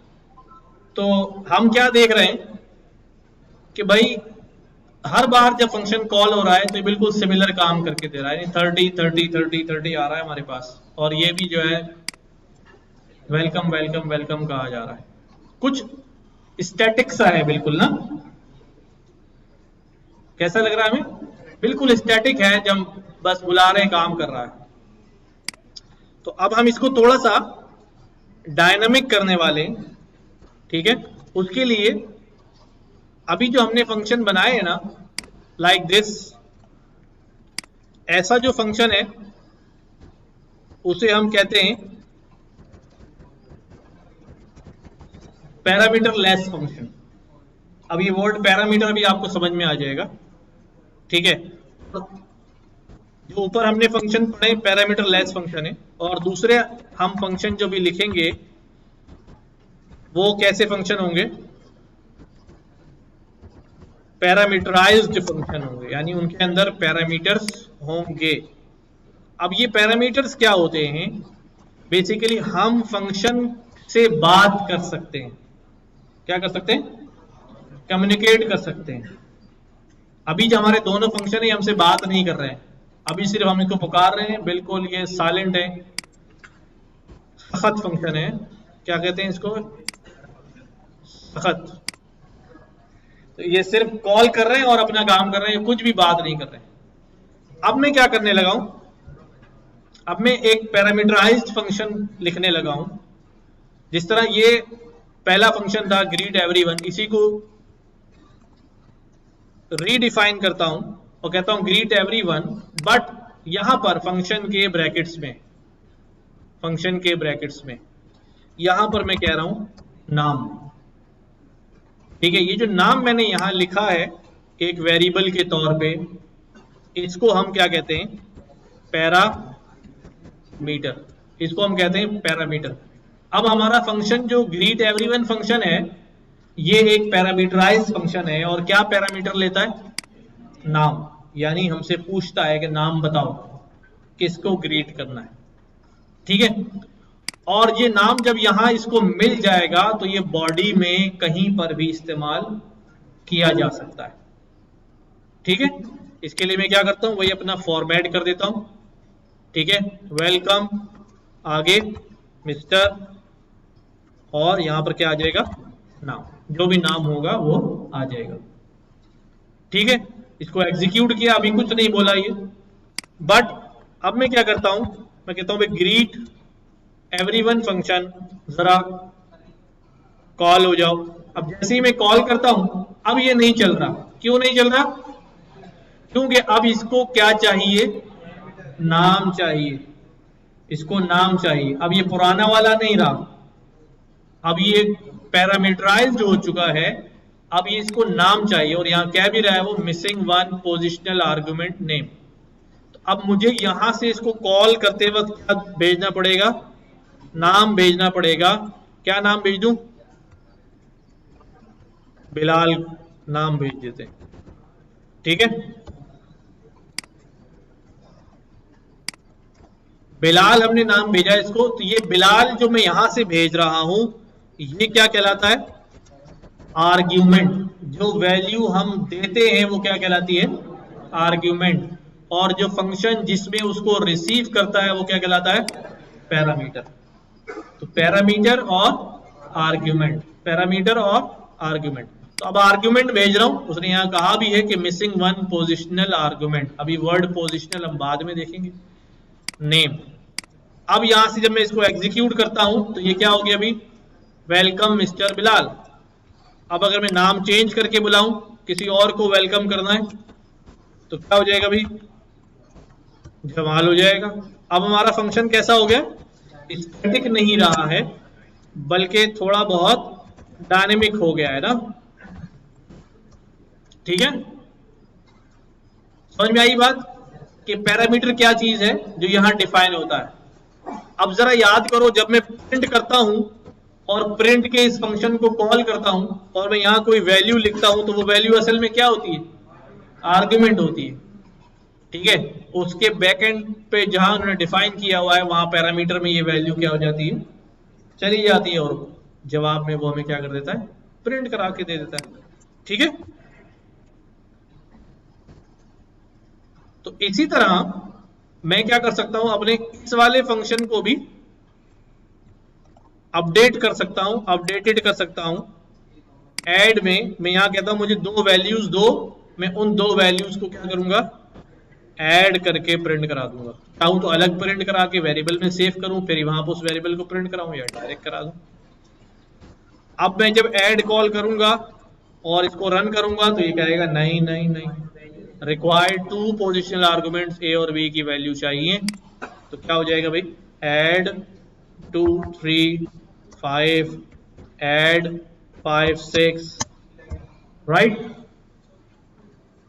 Speaker 1: तो हम क्या देख रहे हैं कि भाई हर बार जब फंक्शन कॉल हो रहा है तो ये बिल्कुल सिमिलर काम करके दे रहा है, 30 30 30 30 आ रहा है हमारे पास, और ये भी जो है वेलकम वेलकम वेलकम कहा जा रहा है। कुछ स्टैटिक सा है बिल्कुल ना, कैसा लग रहा है हमें? बिल्कुल स्टैटिक है, जब बस बुला रहे हैं काम कर रहा है। तो अब हम इसको थोड़ा सा डायनामिक करने वाले हैं, ठीक है। उसके लिए अभी जो हमने फंक्शन बनाए हैं ना, लाइक दिस, ऐसा जो फंक्शन है उसे हम कहते हैं पैरामीटर लेस फंक्शन। अब ये वर्ड पैरामीटर भी आपको समझ में आ जाएगा, ठीक है। जो ऊपर हमने फंक्शन पढ़े पैरामीटर लेस फंक्शन है, और दूसरे हम फंक्शन जो भी लिखेंगे वो कैसे फंक्शन होंगे? पैरामीटराइज्ड फंक्शन होंगे, यानी उनके अंदर पैरामीटर्स होंगे। अब ये पैरामीटर्स क्या होते हैं? बेसिकली हम फंक्शन से बात कर सकते हैं। क्या कर सकते हैं? कम्युनिकेट कर सकते हैं। अभी जो हमारे दोनों फंक्शन है हमसे बात नहीं कर रहे हैं, अभी सिर्फ हम इनको पुकार रहे हैं, बिल्कुल ये साइलेंट है, सख्त फंक्शन है। क्या कहते हैं इसको? सख्त। तो ये सिर्फ कॉल कर रहे हैं और अपना काम कर रहे हैं, कुछ भी बात नहीं कर रहे हैं। अब मैं क्या करने लगा हूं? अब मैं एक पैरामीटराइज्ड फंक्शन लिखने लगा हूं। जिस तरह ये पहला फंक्शन था ग्रीट एवरीवन, इसी को रीडिफाइन करता हूं और कहता हूं ग्रीट एवरीवन, बट यहां पर फंक्शन के ब्रैकेट्स में, फंक्शन के ब्रैकेट्स में यहां पर मैं कह रहा हूं नाम, ठीक है। ये जो नाम मैंने यहां लिखा है एक वेरिएबल के तौर पे, इसको हम क्या कहते हैं? पैरामीटर। इसको हम कहते हैं पैरामीटर। अब हमारा फंक्शन जो ग्रीट एवरीवन फंक्शन है ये एक पैरामीटराइज्ड फंक्शन है, और क्या पैरामीटर लेता है? नाम। यानी हमसे पूछता है कि नाम बताओ किसको ग्रीट करना है, ठीक है। और ये नाम जब यहां इसको मिल जाएगा तो ये बॉडी में कहीं पर भी इस्तेमाल किया जा सकता है, ठीक है। इसके लिए मैं क्या करता हूं, वही अपना फॉर्मेट कर देता हूं, ठीक है। वेलकम, आगे मिस्टर, और यहां पर क्या आ जाएगा? नाम। जो भी नाम होगा वो आ जाएगा, ठीक है। इसको एग्जीक्यूट किया, अभी कुछ नहीं बोला ये, बट अब मैं क्या करता हूं, मैं कहता हूं ग्रीट एवरीवन फंक्शन जरा कॉल हो जाओ। अब जैसे ही मैं कॉल करता हूं अब ये नहीं चल रहा। क्यों नहीं चल रहा? क्योंकि अब इसको क्या चाहिए? नाम चाहिए। इसको नाम चाहिए। अब ये पुराना वाला नहीं रहा, अब ये पैरामीटराइज्ड हो चुका है, अब ये इसको नाम चाहिए, और यहां क्या भी रहा है वो missing one positional argument name. तो अब मुझे यहां से इसको कॉल करते वक्त क्या भेजना पड़ेगा? नाम भेजना पड़ेगा। क्या नाम भेज दूं? बिलाल नाम भेज देते हैं, ठीक है। बिलाल हमने नाम भेजा इसको, तो ये बिलाल जो मैं यहां से भेज रहा हूं ये क्या कहलाता है? आर्ग्यूमेंट। जो वैल्यू हम देते हैं वो क्या कहलाती है? आर्ग्यूमेंट। और जो फंक्शन जिसमें उसको रिसीव करता है वो क्या कहलाता है? पैरामीटर। तो पैरामीटर और आर्ग्यूमेंट, पैरामीटर और आर्ग्यूमेंट। तो अब आर्ग्यूमेंट भेज रहा हूं, उसने यहां कहा भी है कि मिसिंग वन पोजिशनल आर्ग्यूमेंट। अभी वर्ड पोजिशनल हम बाद में देखेंगे। नेम। अब यहां से जब मैं इसको एग्जीक्यूट करता हूं तो ये क्या हो गया? अभी वेलकम मिस्टर बिलाल। अब अगर मैं नाम चेंज करके बुलाऊं, किसी और को वेलकम करना है, तो क्या हो जाएगा? अभी जमाल हो जाएगा। अब हमारा फंक्शन कैसा हो गया? स्टैटिक नहीं रहा है, बल्कि थोड़ा बहुत डायनेमिक हो गया है ना, ठीक है। समझ में आई बात? कि पैरामीटर क्या चीज है जो यहाँ डिफाइन होता है। अब जरा याद करो, जब मैं प्रिंट करता हूं और प्रिंट के इस फंक्शन को कॉल करता हूं और मैं यहाँ कोई वैल्यू लिखता हूं, तो वो वैल्यू असल में क्या होती है? आर्ग्यूमेंट होती है। ठीक है, उसके बैक एंड पे जहां उन्होंने डिफाइन किया हुआ है वहां पैरामीटर में ये वैल्यू क्या हो जाती है? चली जाती है, और जवाब में वो हमें क्या कर देता है? प्रिंट करा के दे देता है। ठीक है, तो इसी तरह मैं क्या कर सकता हूं, अपने इस वाले फंक्शन को भी अपडेट कर सकता हूं, अपडेटेड कर सकता हूं। ऐड में मैं यहां कहता हूं मुझे 2 वैल्यूज दो, मैं उन 2 वैल्यूज को क्या करूंगा? ऐड करके प्रिंट करा दूंगा। चाहूं तो अलग प्रिंट करा के वेरिएबल में सेव करूं, फिर वहां पर उस वेरिएबल को प्रिंट कराऊं, या डायरेक्ट करा दूं। अब मैं जब ऐड कॉल करूंगा और इसको रन करूंगा तो ये कहेगा नहीं नहीं नहीं, रिक्वायर्ड 2 पोजिशनल आर्गुमेंट्स ए और बी की वैल्यू चाहिए। तो क्या हो जाएगा भाई? Add 2 3 5, add 5 6, right.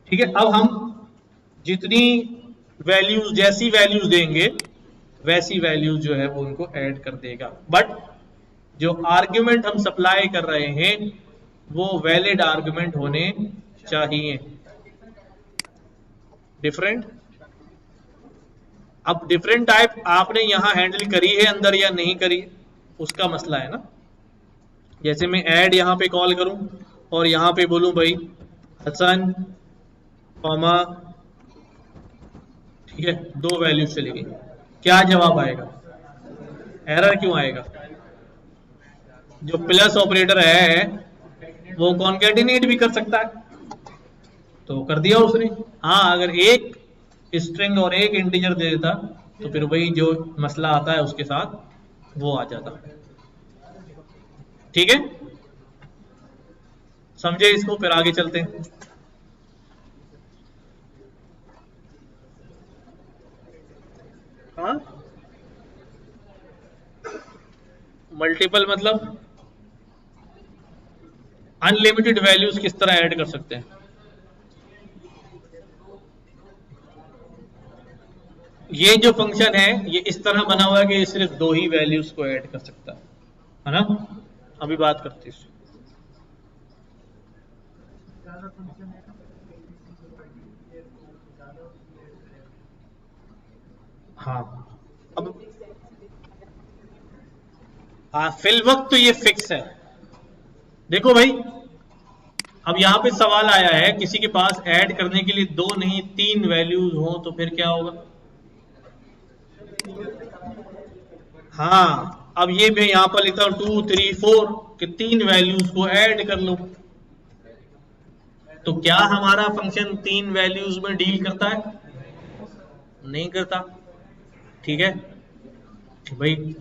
Speaker 1: ठीक है, अब हम जितनी वैल्यूज, जैसी वैल्यूज देंगे वैसी वैल्यूज जो है वो उनको ऐड कर देगा। बट जो आर्ग्यूमेंट हम सप्लाई कर रहे हैं वो वैलिड आर्ग्यूमेंट होने चाहिए। डिफरेंट, अब डिफरेंट टाइप आपने यहां हैंडल करी है अंदर या नहीं करी, उसका मसला है ना। जैसे मैं ऐड यहां पे कॉल करूं और यहां पे बोलूं भाई हसन कॉमा, ठीक है, 2 वैल्यूज चली गई, क्या जवाब आएगा? एरर क्यों आएगा? जो प्लस ऑपरेटर है वो कॉन्कैटिनेट भी कर सकता है, तो कर दिया उसने। हाँ, अगर एक स्ट्रिंग और एक इंटीजर दे देता तो फिर वही जो मसला आता है उसके साथ वो आ जाता। ठीक है, समझे इसको? फिर आगे चलते हैं। हाँ, मल्टीपल मतलब अनलिमिटेड वैल्यूज किस तरह ऐड कर सकते हैं? ये जो फंक्शन है ये इस तरह बना हुआ है कि सिर्फ 2 ही वैल्यूज को ऐड कर सकता है ना। अभी बात करते हैं। हाँ, अब हाँ, फिल वक्त तो ये फिक्स है। देखो भाई, अब यहां पे सवाल आया है किसी के पास ऐड करने के लिए 2 नहीं 3 वैल्यूज हो तो फिर क्या होगा? हाँ, अब ये मैं यहां पर लिखता हूं 2 3 4 कि 3 वैल्यूज को ऐड कर लो। तो क्या हमारा फंक्शन 3 वैल्यूज में डील करता है? नहीं करता। ठीक है भाई,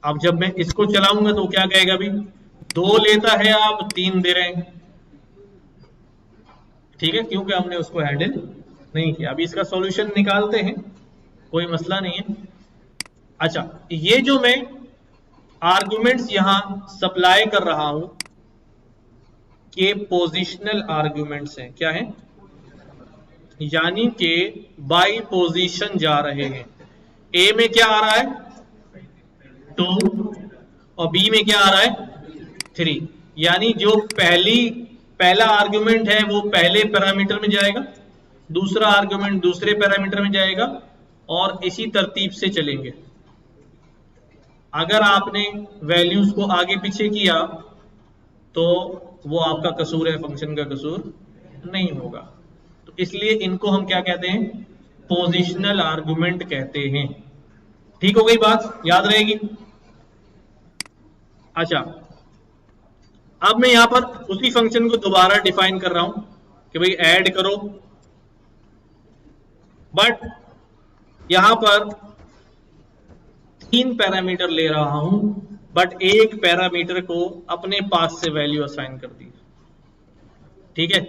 Speaker 1: अब जब मैं इसको चलाऊंगा तो क्या कहेगा? अभी 2 लेता है, आप 3 दे रहे हैं। ठीक है, क्योंकि हमने उसको हैंडल नहीं किया। अभी इसका सॉल्यूशन निकालते हैं, कोई मसला नहीं है। अच्छा, ये जो मैं आर्गुमेंट्स यहां सप्लाई कर रहा हूं कि पोजिशनल आर्गुमेंट्स हैं, क्या है? यानी कि बाई पोजीशन जा रहे हैं। ए में क्या आ रहा है? 2, और बी में क्या आ रहा है? 3। यानी जो पहला आर्गुमेंट है वो पहले पैरामीटर में जाएगा, दूसरा आर्गुमेंट दूसरे पैरामीटर में जाएगा, और इसी तरतीब से चलेंगे। अगर आपने वैल्यूज को आगे पीछे किया तो वो आपका कसूर है, फंक्शन का कसूर नहीं होगा। तो इसलिए इनको हम क्या कहते हैं? पोजिशनल आर्गुमेंट कहते हैं। ठीक हो गई बात, याद रहेगी। अच्छा, अब मैं यहां पर उसी फंक्शन को दोबारा डिफाइन कर रहा हूं कि भाई ऐड करो, बट यहां पर 3 पैरामीटर ले रहा हूं, बट एक पैरामीटर को अपने पास से वैल्यू असाइन कर दी। ठीक है,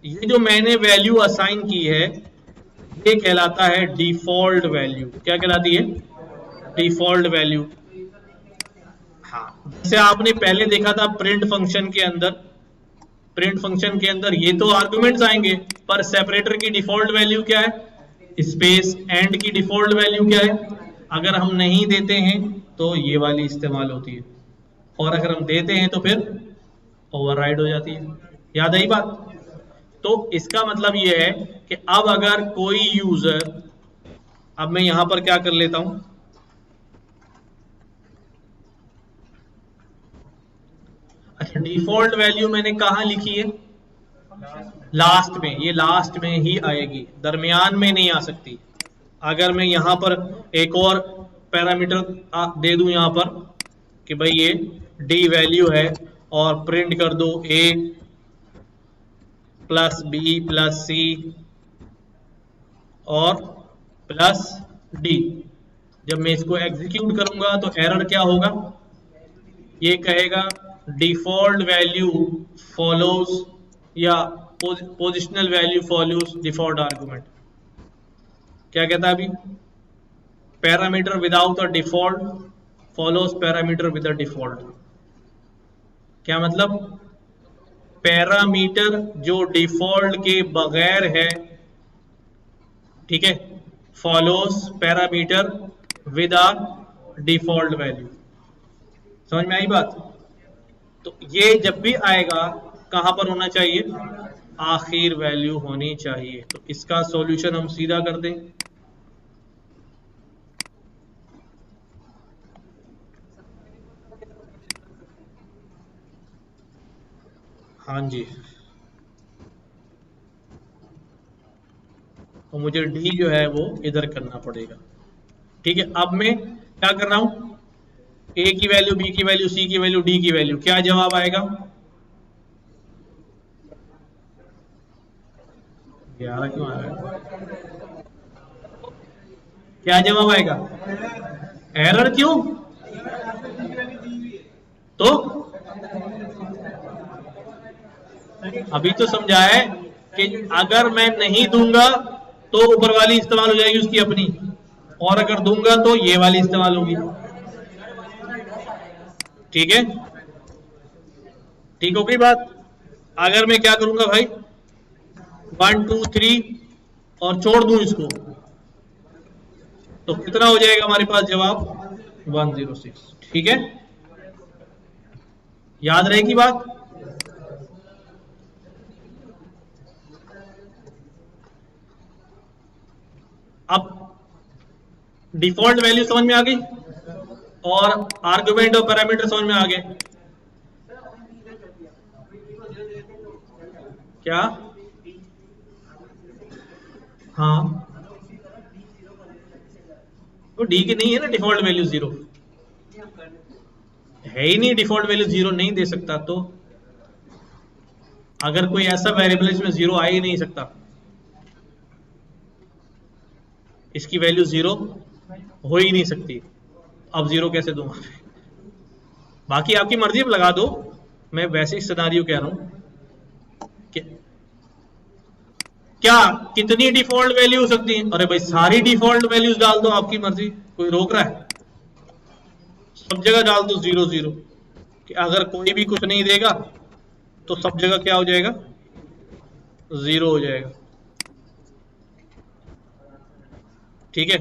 Speaker 1: ये जो मैंने वैल्यू असाइन की है ये कहलाता है डिफॉल्ट वैल्यू। क्या कहलाती है? Default value. हाँ, जैसे आपने पहले देखा था प्रिंट फंक्शन के अंदर, प्रिंट फंक्शन के अंदर ये तो आर्गुमेंट्स आएंगे, पर सेपरेटर की डिफॉल्ट वैल्यू क्या है, स्पेस, एंड की डिफॉल्ट वैल्यू क्या है, अगर हम नहीं देते हैं तो ये वाली इस्तेमाल होती है, और अगर हम देते हैं तो फिर ओवरराइड हो जाती है। याद आई बात? तो इसका मतलब ये है कि अब अगर कोई यूजर, अब मैं यहां पर क्या कर लेता हूं, अच्छा डिफॉल्ट वैल्यू मैंने कहां लिखी है, लास्ट में, ये लास्ट में ही आएगी, दरमियान में नहीं आ सकती। अगर मैं यहां पर एक और पैरामीटर दे दूं यहां पर कि भाई ये डी वैल्यू है और प्रिंट कर दो ए प्लस बी प्लस सी और प्लस डी, जब मैं इसको एग्जीक्यूट करूंगा तो एरर क्या होगा, ये कहेगा डिफॉल्ट वैल्यू फॉलोज या positional value follows default argument. क्या कहता है अभी, parameter without a default follows parameter with a default. क्या मतलब, पैरामीटर जो डिफॉल्ट के बगैर है, ठीक है, follows parameter with a default value. समझ में आई बात? तो ये जब भी आएगा कहां पर होना चाहिए, आखिर वैल्यू होनी चाहिए। तो इसका सॉल्यूशन हम सीधा कर दें, हाँ जी, तो मुझे डी जो है वो इधर करना पड़ेगा। ठीक है, अब मैं क्या कर रहा हूं, ए की वैल्यू, बी की वैल्यू, सी की वैल्यू, डी की वैल्यू, क्या जवाब आएगा, 11 क्यों आ रहा है, क्या जवाब आएगा, एरर क्यों, तो अभी तो समझा है कि अगर मैं नहीं दूंगा तो ऊपर वाली इस्तेमाल हो जाएगी उसकी अपनी, और अगर दूंगा तो ये वाली इस्तेमाल होगी। ठीक है, ठीक हो गई बात। अगर मैं क्या करूंगा भाई, 1 2 3 और छोड़ दूं इसको, तो कितना हो जाएगा हमारे पास जवाब, 106। ठीक है, याद रहेगी बात। अब डिफॉल्ट वैल्यू समझ में आ गई और आर्गुमेंट और पैरामीटर समझ में आ गए। क्या, हाँ, वो डी की नहीं है ना डिफॉल्ट वैल्यू, 0 है ही नहीं, डिफॉल्ट वैल्यू 0 नहीं दे सकता। तो अगर कोई ऐसा वेरिएबल इसमें 0 आ ही नहीं सकता, इसकी वैल्यू 0 हो ही नहीं सकती, अब 0 कैसे दूंगा। बाकी आपकी मर्जी, अब लगा दो, मैं वैसे ही सिनेरियो कह रहा हूं कि क्या कितनी डिफॉल्ट वैल्यू हो सकती है, अरे भाई सारी डिफॉल्ट वैल्यूज डाल दो, आपकी मर्जी, कोई रोक रहा है, सब जगह डाल दो 0 0, कि अगर कोई भी कुछ नहीं देगा तो सब जगह क्या हो जाएगा, 0 हो जाएगा। ठीक है,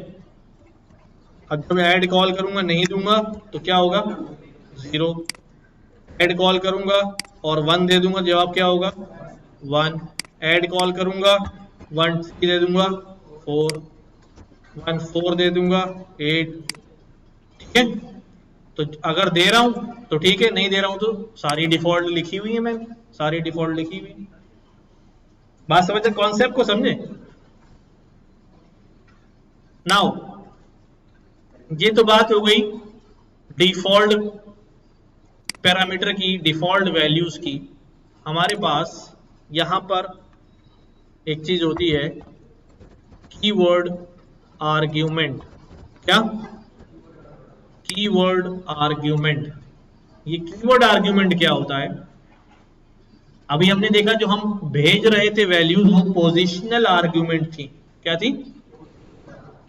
Speaker 1: अब जब मैं ऐड कॉल करूंगा नहीं दूंगा तो क्या होगा, 0, ऐड कॉल करूंगा और 1 दे दूंगा, जवाब क्या होगा, 1, ऐड कॉल करूंगा 1 3 दे दूंगा 4, 1 4 दे दूंगा 8। ठीक है, तो अगर दे रहा हूं तो ठीक है, नहीं दे रहा हूं तो सारी डिफॉल्ट लिखी हुई है, मैंने सारी डिफॉल्ट लिखी हुई। बात समझे, कॉन्सेप्ट को समझे। नाउ ये तो बात हो गई डिफॉल्ट पैरामीटर की, डिफॉल्ट वैल्यूज की। हमारे पास यहां पर एक चीज होती है, कीवर्ड आर्ग्यूमेंट। क्या, कीवर्ड आर्ग्यूमेंट। ये कीवर्ड आर्ग्यूमेंट क्या होता है, अभी हमने देखा जो हम भेज रहे थे वैल्यूज वो पोजिशनल आर्ग्यूमेंट थी। क्या थी,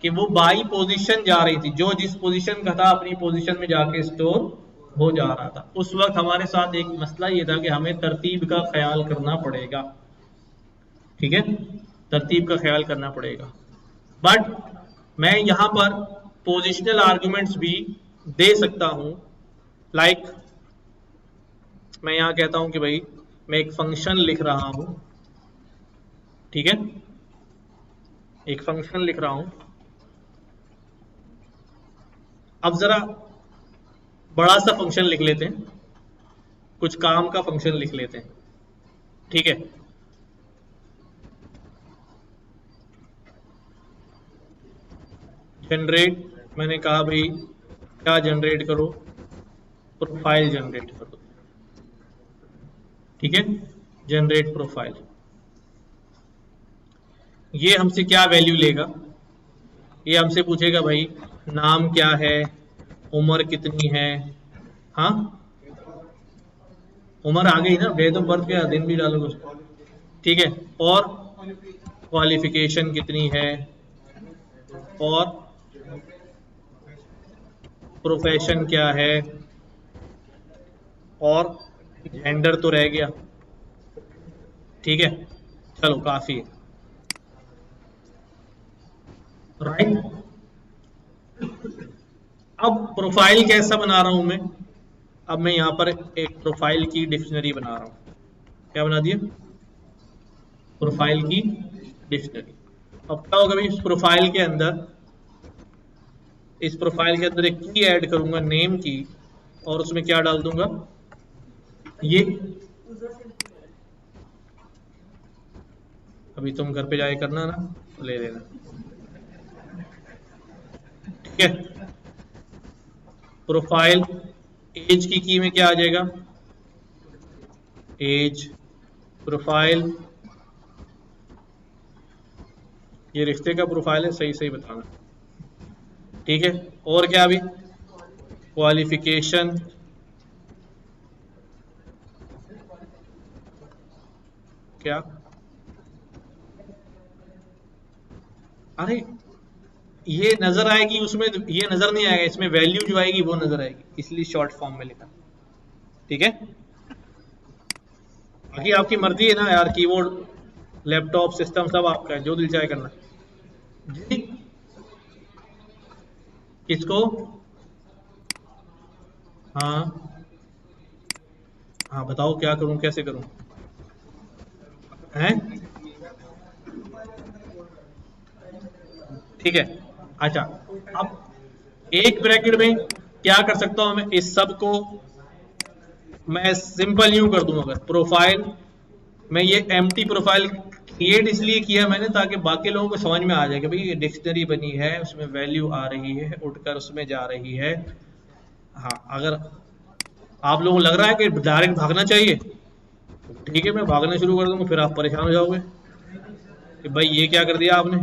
Speaker 1: कि वो बाई पोजीशन जा रही थी, जो जिस पोजीशन का था अपनी पोजीशन में जाके स्टोर हो जा रहा था। उस वक्त हमारे साथ एक मसला ये था कि हमें तरतीब का ख्याल करना पड़ेगा। ठीक है, तरतीब का ख्याल करना पड़ेगा। बट मैं यहाँ पर पोजिशनल आर्गुमेंट्स भी दे सकता हूँ। लाइक मैं यहाँ कहता हूँ कि भाई मैं एक फंक्शन लिख रहा हूँ, ठीक है, एक फंक्शन लिख रहा हूँ। अब जरा बड़ा सा फंक्शन लिख लेते हैं, कुछ काम का फंक्शन लिख लेते हैं, ठीक है। जनरेट, मैंने कहा भाई क्या जनरेट करो, प्रोफाइल जनरेट करो, ठीक है, जनरेट प्रोफाइल। ये हमसे क्या वैल्यू लेगा, ये हमसे पूछेगा भाई नाम क्या है, उम्र कितनी है, हाँ उम्र आ गई ना, डेट ऑफ बर्थ क्या दिन भी डालोगे उसको, ठीक है, और क्वालिफिकेशन कितनी है, और प्रोफेशन क्या है, और जेंडर तो रह गया, ठीक है, चलो काफी है, राइट। अब प्रोफाइल कैसा बना रहा हूं मैं, अब मैं यहां पर एक प्रोफाइल की डिक्शनरी बना रहा हूं। क्या बना दिया, प्रोफाइल की डिक्शनरी। अब क्या होगा भाई, इस प्रोफाइल के अंदर एक की ऐड करूंगा नेम की, और उसमें क्या डाल दूंगा, ये अभी तुम घर पे जाके करना ना, ले लेना, ठीक है। प्रोफाइल एज की में क्या आ जाएगा, एज प्रोफाइल, ये रिश्ते का प्रोफाइल है, सही सही बताना, ठीक है। और क्या अभी, क्वालिफिकेशन, क्या, अरे ये नजर आएगी उसमें, ये नजर नहीं आएगा इसमें, वैल्यू जो आएगी वो नजर आएगी, इसलिए शॉर्ट फॉर्म में लिखा, ठीक है। बाकी आपकी मर्जी है ना यार, कीबोर्ड लैपटॉप सिस्टम सब आपका है, जो दिल चाहे करना जी। किसको, हाँ हाँ बताओ क्या करूं, कैसे करूं, हैं, ठीक है। अच्छा, अब एक ब्रैकेट में क्या कर सकता हूं मैं, इस सब को मैं सिंपल यूं कर दूं, अगर प्रोफाइल मैं ये एम्प्टी प्रोफाइल क्रिएट इसलिए किया मैंने ताकि बाकी लोगों को समझ में आ जाए कि भाई ये डिक्शनरी बनी है, उसमें वैल्यू आ रही है, उठकर उसमें जा रही है। हाँ, अगर आप लोगों को लग रहा है कि डायरेक्ट भागना चाहिए, ठीक है, मैं भागना शुरू कर दूंगा, फिर आप परेशान हो जाओगे कि भाई ये क्या कर दिया आपने।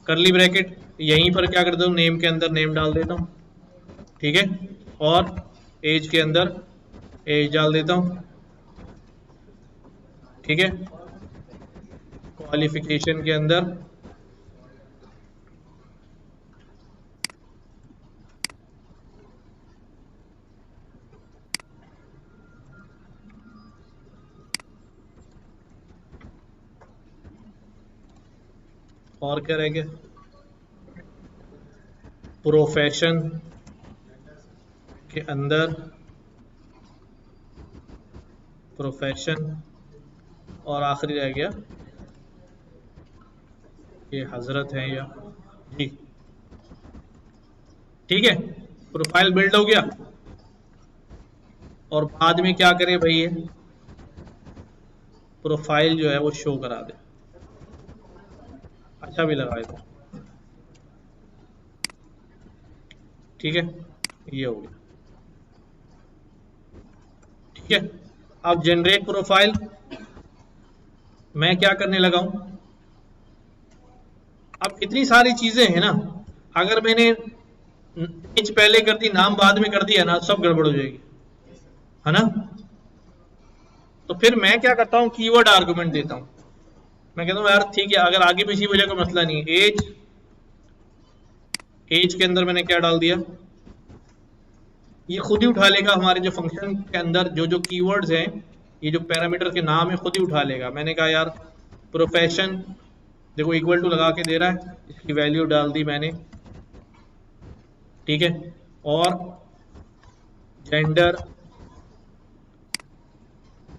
Speaker 1: करली ब्रैकेट यहीं पर क्या कर देता हूँ, नेम के अंदर नेम डाल देता हूँ, ठीक है, और एज के अंदर एज डाल देता हूँ, ठीक है, क्वालिफिकेशन के अंदर और क्या रह गया, प्रोफेशन के अंदर प्रोफेशन, और आखिरी रह गया ये हजरत है या जी, ठीक है। प्रोफाइल बिल्ड हो गया, और बाद में क्या करे भाई, ये प्रोफाइल जो है वो शो करा दे, अच्छा भी लगा इसको, ठीक है, ये हो गया, ठीक है। अब जनरेट प्रोफाइल मैं क्या करने लगा हूं, अब इतनी सारी चीजें हैं ना, अगर मैंने एज पहले कर दी नाम बाद में कर दिया ना, सब गड़बड़ हो जाएगी, है ना। तो फिर मैं क्या करता हूं, कीवर्ड आर्गुमेंट देता हूं, मैं कहता हूं यार ठीक है, अगर आगे पीछे बोले कोई मसला नहीं है। एज के अंदर मैंने क्या डाल दिया, ये खुद ही उठा लेगा, हमारे जो फंक्शन के अंदर जो जो कीवर्ड्स हैं, ये जो पैरामीटर के नाम है खुद ही उठा लेगा। मैंने कहा यार प्रोफेशन देखो इक्वल टू लगा के दे रहा है, इसकी वैल्यू डाल दी मैंने, ठीक है। और जेंडर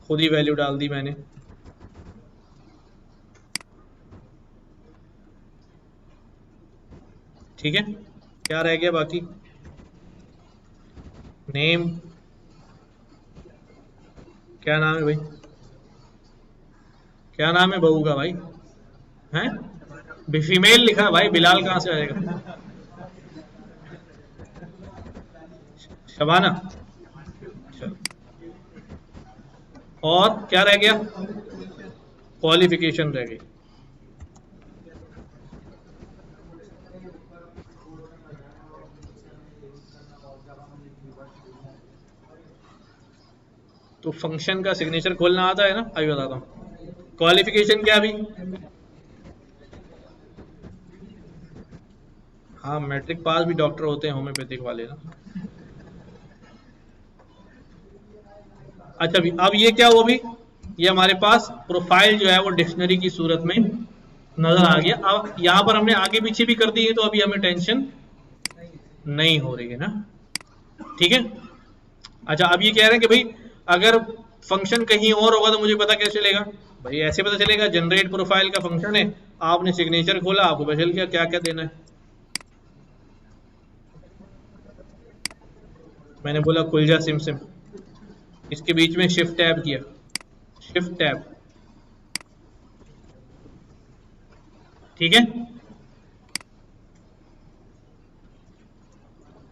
Speaker 1: खुद ही वैल्यू डाल दी मैंने, ठीक है। क्या रह गया बाकी? नेम, क्या नाम है भाई? क्या नाम है बहू का भाई? हैं फीमेल लिखा है भाई, बिलाल कहां से आएगा? शबाना। चलो, और क्या रह गया? क्वालिफिकेशन रह गई। तो फंक्शन का सिग्नेचर खोलना आता है ना? अभी बताता हूं। क्वालिफिकेशन क्या अभी? हाँ, मैट्रिक पास भी डॉक्टर होते हैं होम्योपैथिक वाले ना। अच्छा, अब ये क्या हुआ? अभी ये हमारे पास प्रोफाइल जो है वो डिक्शनरी की सूरत में नजर आ गया। अब यहां पर हमने आगे पीछे भी कर दी है, तो अभी हमें टेंशन नहीं हो रही है ना, ठीक है। अच्छा, अब ये कह रहे हैं कि भाई अगर फंक्शन कहीं और होगा तो मुझे पता कैसे चलेगा? भाई ऐसे पता चलेगा, जनरेट प्रोफाइल का फंक्शन है, आपने सिग्नेचर खोला, आपको पता चल गया क्या क्या देना है। मैंने बोला खुल जा सिम सिम, इसके बीच में शिफ्ट टैब किया, शिफ्ट टैब, ठीक है।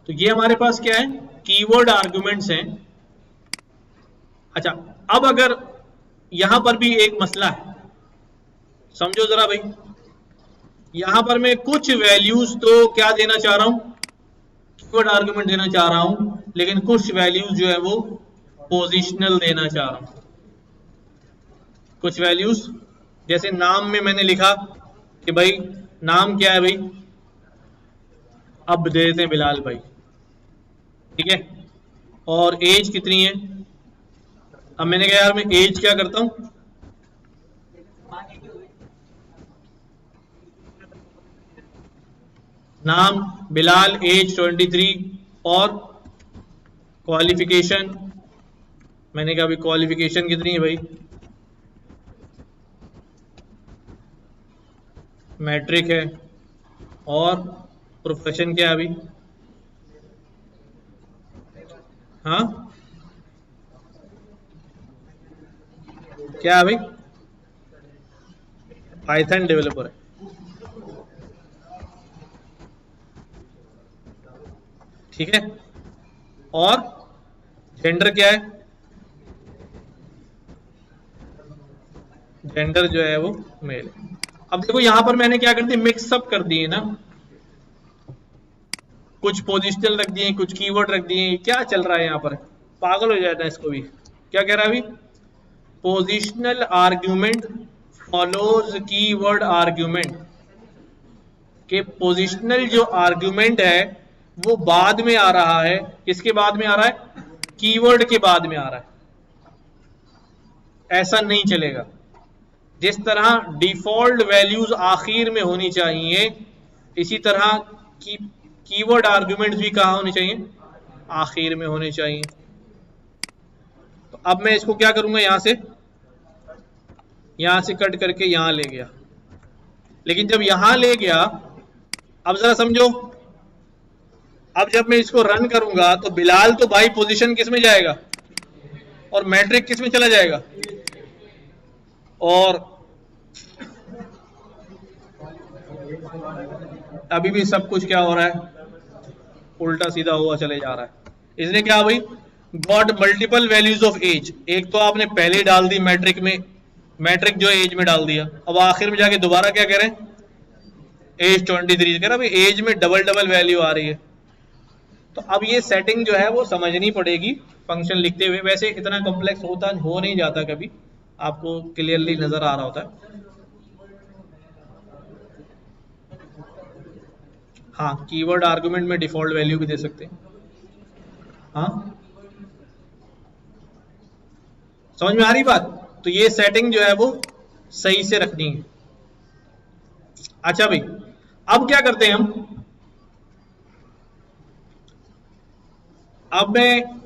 Speaker 1: तो ये हमारे पास क्या है? कीवर्ड आर्गुमेंट्स हैं। अच्छा, अब अगर यहां पर भी एक मसला है, समझो जरा भाई। यहां पर मैं कुछ वैल्यूज तो क्या देना चाह रहा हूं? कीवर्ड आर्गुमेंट देना चाह रहा हूं, लेकिन कुछ वैल्यूज जो है वो पोजिशनल देना चाह रहा हूं। कुछ वैल्यूज जैसे नाम में मैंने लिखा कि भाई नाम क्या है भाई, अब दे देते हैं बिलाल भाई, ठीक है। और एज कितनी है? अब मैंने कहा यार मैं एज क्या करता हूं, नाम बिलाल, एज 23, और क्वालिफिकेशन मैंने कहा अभी क्वालिफिकेशन कितनी है भाई, मैट्रिक है। और प्रोफेशन क्या है अभी? हाँ, क्या है भाई? पाइथन डेवलपर है, ठीक है। और जेंडर क्या है? जेंडर जो है वो मेल है। अब देखो यहां पर मैंने क्या कर दी, मिक्सअप कर दिए ना, कुछ पोजिशनल रख दिए, कुछ कीवर्ड रख दिए। क्या चल रहा है यहाँ पर? पागल हो जाता है इसको भी। क्या कह रहा है अभी? Positional argument follows keyword argument, के पोजिशनल जो आर्ग्यूमेंट है वो बाद में आ रहा है। किसके बाद में आ रहा है? कीवर्ड के बाद में आ रहा है। ऐसा नहीं चलेगा। जिस तरह डिफॉल्ट वैल्यूज आखिर में होनी चाहिए, इसी तरह की कीवर्ड आर्ग्यूमेंट्स भी कहाँ होने चाहिए? आखिर में होने चाहिए। तो अब मैं इसको क्या करूंगा, यहां से कट करके यहां ले गया। लेकिन जब यहां ले गया, अब जरा समझो, अब जब मैं इसको रन करूंगा तो बिलाल तो भाई पोजीशन किस में जाएगा, और मैट्रिक किस में चला जाएगा? और अभी भी सब कुछ क्या हो रहा है? उल्टा सीधा हुआ चले जा रहा है। इसने क्या भाई got multiple values of age. एक तो आपने पहले डाल दी मैट्रिक में, मैट्रिक जो एज में डाल दिया, अब आखिर में जाके दोबारा क्या कह रहे हैं? एज 23 कह रहा भाई, एज में डबल डबल वैल्यू आ रही है। तो अब ये सेटिंग जो है वो समझनी पड़ेगी फंक्शन लिखते हुए। वैसे इतना कॉम्प्लेक्स हो नहीं जाता, कभी आपको क्लियरली नजर आ रहा होता है। हाँ, कीवर्ड आर्गुमेंट में डिफॉल्ट वैल्यू भी दे सकते हैं। हाँ, समझ में आ रही बात? तो ये सेटिंग जो है वो सही से रखनी है। अच्छा भाई, अब क्या करते हैं हम, अब मैं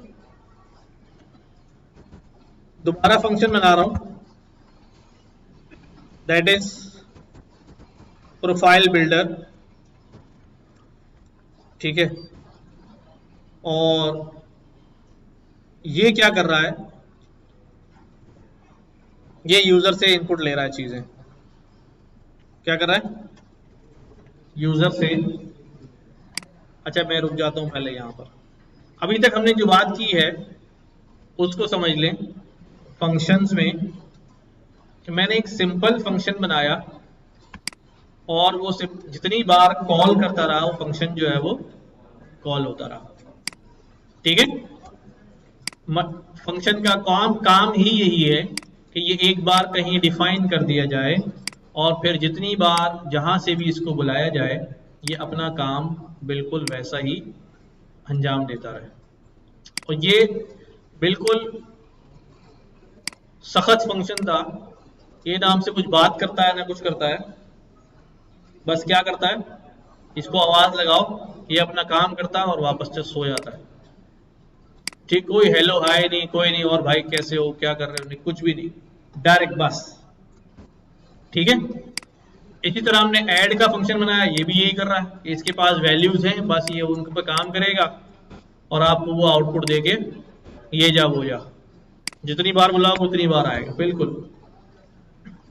Speaker 1: दोबारा फंक्शन बना रहा हूं, दैट इज प्रोफाइल बिल्डर। ठीक है, और ये क्या कर रहा है, ये यूजर से इनपुट ले रहा है चीजें। क्या कर रहा है, यूजर से। अच्छा मैं रुक जाता हूं पहले यहां पर, अभी तक हमने जो बात की है उसको समझ लें। फंक्शंस में कि मैंने एक सिंपल फंक्शन बनाया और वो जितनी बार कॉल करता रहा वो फंक्शन जो है वो कॉल होता रहा। ठीक है, फंक्शन का काम काम ही यही है कि ये एक बार कहीं डिफाइन कर दिया जाए और फिर जितनी बार जहां से भी इसको बुलाया जाए ये अपना काम बिल्कुल वैसा ही अंजाम देता रहे। और ये बिल्कुल सख्त फंक्शन था, ये नाम से कुछ बात करता है ना कुछ करता है, बस क्या करता है, इसको आवाज लगाओ ये अपना काम करता है और वापस से सो जाता है। ठीक, कोई हेलो हाय नहीं, कोई नहीं और भाई कैसे हो क्या कर रहे हो, नहीं कुछ भी नहीं, डायरेक्ट बस। ठीक है, इसी तरह हमने ऐड का फंक्शन बनाया, ये भी यही कर रहा है, इसके पास वैल्यूज हैं, बस ये उन पर काम करेगा और आपको वो आउटपुट देके ये जा वो जा, जितनी बार बुलाओ उतनी बार आएगा। बिल्कुल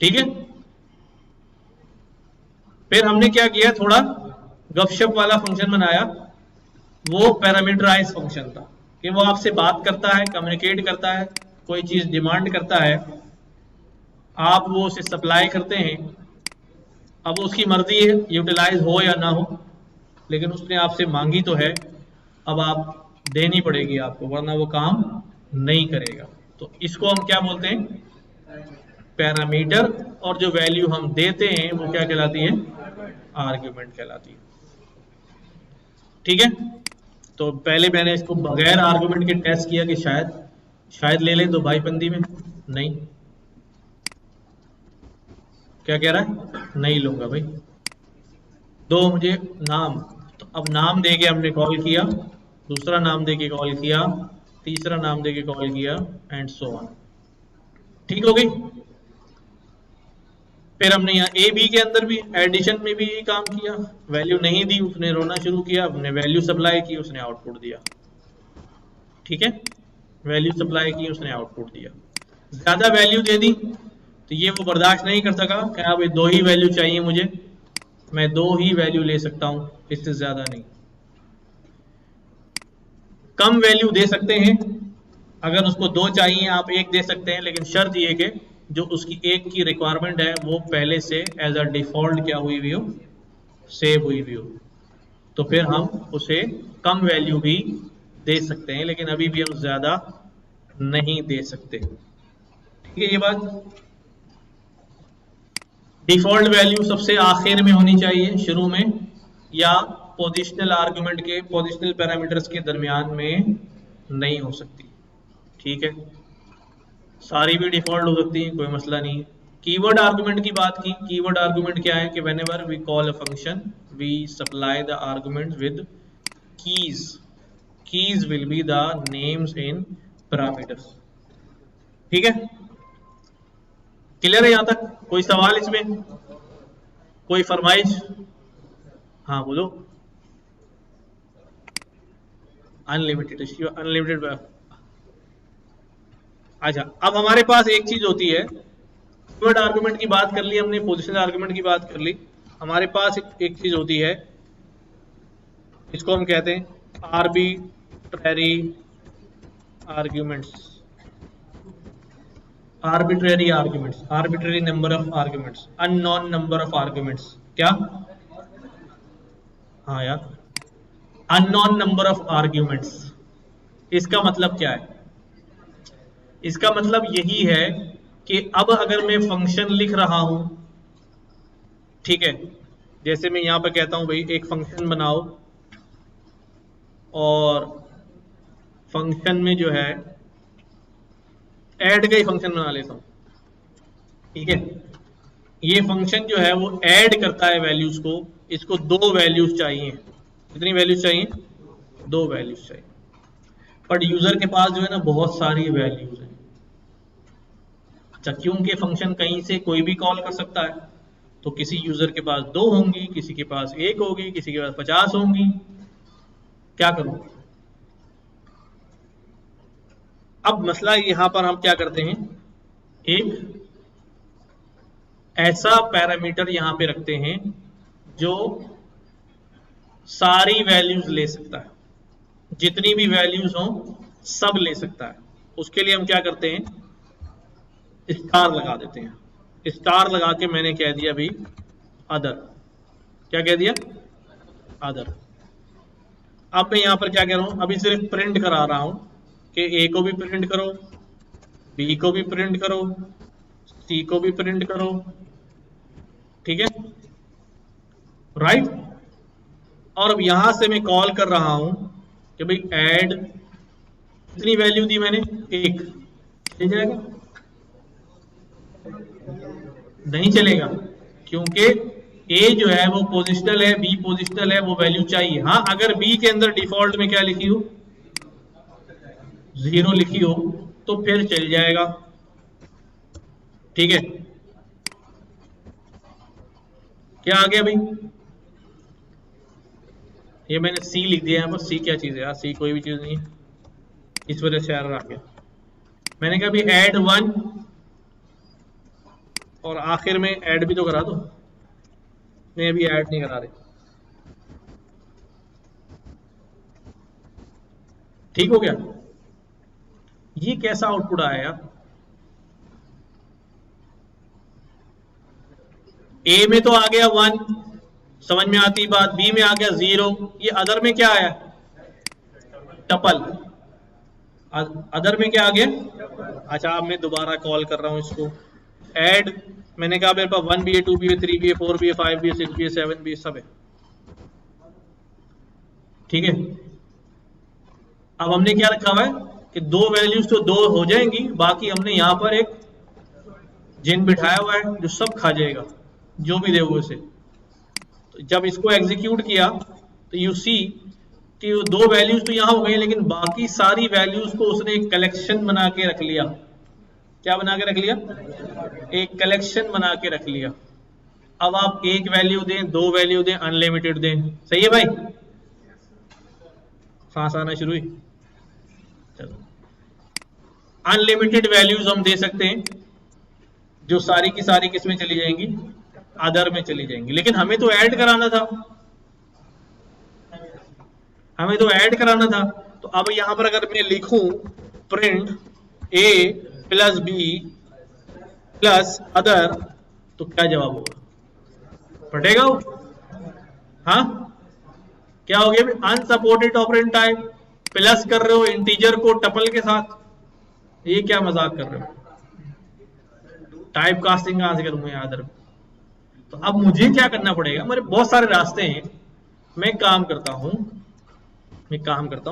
Speaker 1: ठीक है। फिर हमने क्या किया, थोड़ा गपशप वाला फंक्शन बनाया, वो पैरामीटराइज फंक्शन था कि वो आपसे बात करता है, कम्युनिकेट करता है, कोई चीज डिमांड करता है, आप वो उसे सप्लाई करते हैं। अब उसकी मर्जी है यूटिलाइज हो या ना हो, लेकिन उसने आपसे मांगी तो है, अब आप देनी पड़ेगी आपको, वरना वो काम नहीं करेगा। तो इसको हम क्या बोलते हैं, पैरामीटर, और जो वैल्यू हम देते हैं वो क्या कहलाती है, आर्ग्यूमेंट कहलाती है। ठीक है, तो पहले मैंने इसको बगैर आर्गुमेंट के टेस्ट किया कि शायद ले लें तो भाईबंदी में, नहीं, क्या कह रहा है, नहीं लूंगा भाई, दो मुझे नाम। तो अब नाम देके हमने कॉल किया, दूसरा नाम देके कॉल किया, तीसरा नाम देके कॉल किया, एंड सो ऑन। ठीक हो गई। फिर हमने यहाँ ए बी के अंदर भी एडिशन में भी यही काम किया, वैल्यू नहीं दी उसने रोना शुरू किया, हमने वैल्यू सप्लाई की उसने आउटपुट दिया। ठीक है, वैल्यू सप्लाई की उसने आउटपुट दिया। ज्यादा वैल्यू दे दी तो ये वो बर्दाश्त नहीं कर सका कि हाँ भाई दो ही वैल्यू चाहिए मुझे, मैं दो ही वैल्यू ले सकता हूं, इससे ज्यादा नहीं। कम वैल्यू दे सकते हैं, अगर उसको दो चाहिए आप एक दे सकते हैं, लेकिन शर्त ये कि जो उसकी एक की रिक्वायरमेंट है वो पहले से एज अ डिफॉल्ट क्या हुई हुई हो, सेव हुई हुई हो, तो फिर हम उसे कम वैल्यू भी दे सकते हैं, लेकिन अभी भी हम ज्यादा नहीं दे सकते। ठीक है, ये बात। डिफॉल्ट वैल्यू सबसे आखिर में होनी चाहिए, शुरू में, या पोजिशनल आर्गुमेंट के पोजिशनल पैरामीटर्स के दरमियान में नहीं हो सकती। ठीक है, सारी भी डिफॉल्ट हो सकती है, कोई मसला नहीं है। कीवर्ड आर्गुमेंट की बात की, कीवर्ड आर्गुमेंट क्या है कि whenever we call a function we supply the argument with keys, keys will be the names in parameters. ठीक है, क्लियर है यहां तक, कोई सवाल इसमें, कोई फरमाइश? हाँ बोलो। Unlimited, unlimited. अच्छा, अब हमारे पास एक चीज होती है, कीवर्ड आर्गुमेंट की बात कर ली हमने, पोजिशनल आर्गुमेंट की बात कर ली, हमारे पास एक चीज होती है, इसको हम कहते हैं arbitrary arguments, arbitrary arguments, arbitrary number of arguments, unknown number of arguments. क्या? हाँ यार, अननोन नंबर ऑफ आर्ग्यूमेंट्स, इसका मतलब क्या है? इसका मतलब यही है कि अब अगर मैं फंक्शन लिख रहा हूं, ठीक है, जैसे मैं यहां पर कहता हूं भाई एक फंक्शन बनाओ, और फंक्शन में जो है ऐड का ही फंक्शन बना लेता हूं, ठीक है, ये फंक्शन जो है वो ऐड करता है वैल्यूज को, इसको दो वैल्यूज चाहिए। कितनी वैल्यूज चाहिए? दो वैल्यूज चाहिए। बट यूजर के पास जो है ना बहुत सारी वैल्यूज हैं। अच्छा, क्योंकि फंक्शन कहीं से कोई भी कॉल कर सकता है, तो किसी यूजर के पास दो होंगी, किसी के पास एक होगी, किसी के पास 50 होंगी। क्या करूं? अब मसला यहां पर हम क्या करते हैं, एक ऐसा पैरामीटर यहां पे रखते हैं जो सारी वैल्यूज ले सकता है, जितनी भी वैल्यूज हो सब ले सकता है। उसके लिए हम क्या करते हैं, स्टार लगा देते हैं। स्टार लगा के मैंने कह दिया भाई अदर। क्या कह दिया? अदर। अब मैं यहां पर क्या कह रहा हूं, अभी सिर्फ प्रिंट करा रहा हूं कि ए को भी प्रिंट करो, बी को भी प्रिंट करो, सी को भी प्रिंट करो। ठीक है, राइट। और अब यहां से मैं कॉल कर रहा हूं कि भाई ऐड, कितनी वैल्यू दी मैंने? एक। चल जाएगा? नहीं चलेगा, क्योंकि ए जो है वो पोजिशनल है, बी पोजिशनल है, वो वैल्यू चाहिए। हाँ, अगर बी के अंदर डिफॉल्ट में क्या लिखी हो, 0 लिखी हो, तो फिर चल जाएगा। ठीक है, क्या आ गया भाई? ये मैंने सी लिख दिया यहाँ पर। सी क्या चीज है यार? सी कोई भी चीज नहीं है, इस वजह से एरर आ गया। मैंने कहा भी ऐड 1, और आखिर में ऐड भी तो करा दो। नहीं, अभी ऐड नहीं करा रहे। ठीक हो गया? ये कैसा आउटपुट आया यार? ए में तो आ गया 1, समझ में आती बात। बी में आ गया 0। ये अदर में क्या आया? टपल। अदर में क्या आ गया? अच्छा, अब मैं दोबारा कॉल कर रहा हूं इसको। ऐड, मैंने कहा मेरे पास 1 भी है, 2 भी है, 3 भी है, 4 भी है, 5 भी है, 6 भी है, 7 भी है, सब है। ठीक है, अब हमने क्या रखा हुआ है कि दो वैल्यूज तो दो हो जाएंगी, बाकी हमने यहां पर एक जिन बिठाया हुआ है जो सब खा जाएगा, जो भी दे उसे। तो जब इसको एग्जीक्यूट किया तो यू सी कि वो दो वैल्यूज तो यहां हो गई, लेकिन बाकी सारी वैल्यूज को उसने एक कलेक्शन बना के रख लिया। क्या बना के रख लिया? एक कलेक्शन बना के रख लिया। अब आप एक वैल्यू दें, दो वैल्यू दें, अनलिमिटेड दें, सही है भाई? सांस आना शुरू हुई। चलो, अनलिमिटेड वैल्यूज हम दे सकते हैं, जो सारी की सारी किस में चली जाएंगी? अदर में चली जाएंगी। लेकिन हमें तो ऐड कराना था, हमें तो ऐड कराना था। तो अब यहां पर अगर मैं लिखूं प्रिंट ए प्लस बी प्लस अदर, तो क्या जवाब होगा? फटेगा वो? हाँ, क्या हो गया? अनसपोर्टेड ऑपरेंड टाइप, प्लस कर रहे हो इंटीजर को टपल के साथ। ये क्या मजाक कर रहे हो? टाइप कास्टिंग कहां से करूंगा यार अदर? तो अब मुझे क्या करना पड़ेगा? मेरे बहुत सारे रास्ते हैं। मैं काम करता हूं,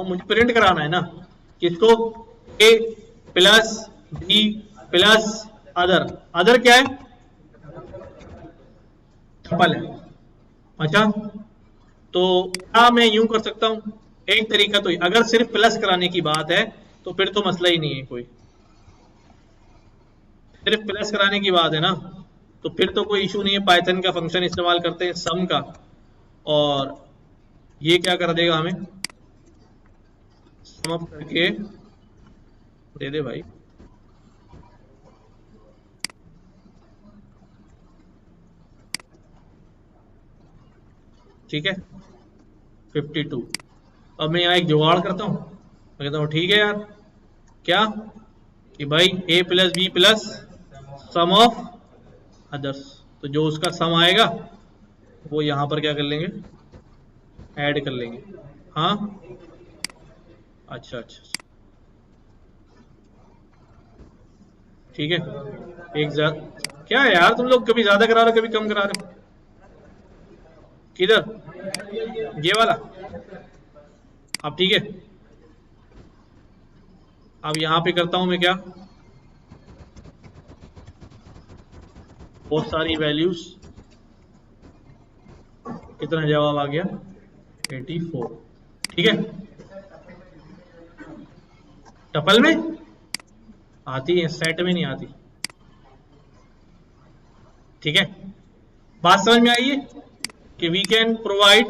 Speaker 1: मुझे प्रिंट कराना है ना, किसको? A plus B plus other. Other क्या है? टपल है। अच्छा, तो क्या मैं यूं कर सकता हूं? एक तरीका तो अगर सिर्फ प्लस कराने की बात है तो फिर तो मसला ही नहीं है कोई। सिर्फ प्लस कराने की बात है ना, तो फिर तो कोई इशू नहीं है। पाइथन का फंक्शन इस्तेमाल करते हैं सम का, और ये क्या कर देगा हमें? सम अप करके दे दे भाई। ठीक है, 52। अब मैं यहाँ एक जुगाड़ करता हूँ। मैं कहता हूँ ठीक है यार, क्या कि भाई A plus B plus sum of others. तो जो उसका सम आएगा वो यहाँ पर क्या कर लेंगे? ऐड कर लेंगे। हाँ, अच्छा अच्छा, ठीक है। क्या है यार, तुम लोग कभी ज्यादा करा रहे हो, कभी कम करा रहे हो। किधर? ये वाला। अब ठीक है, अब यहां पे करता हूं मैं क्या? बहुत सारी वैल्यूज, कितना जवाब आ गया 84। ठीक है, टपल में आती है, सेट में नहीं आती। ठीक है, बात समझ में आई है कि we can provide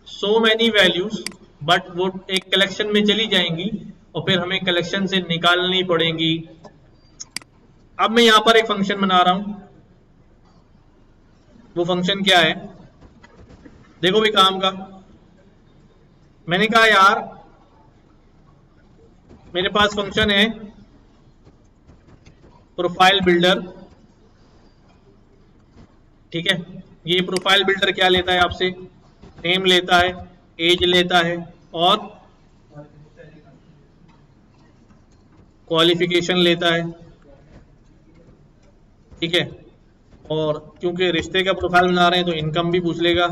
Speaker 1: so many values, but वो एक कलेक्शन में चली जाएंगी और फिर हमें कलेक्शन से निकालनी पड़ेंगी। अब मैं यहां पर एक फंक्शन बना रहा हूं, वो फंक्शन क्या है, देखो भाई काम का। मैंने कहा यार मेरे पास फंक्शन है प्रोफाइल बिल्डर। ठीक है, ये प्रोफाइल बिल्डर क्या लेता है आपसे, नेम लेता है, एज लेता है और क्वालिफिकेशन लेता है। ठीक है, और क्योंकि रिश्ते का प्रोफाइल बना रहे हैं तो इनकम भी पूछ लेगा।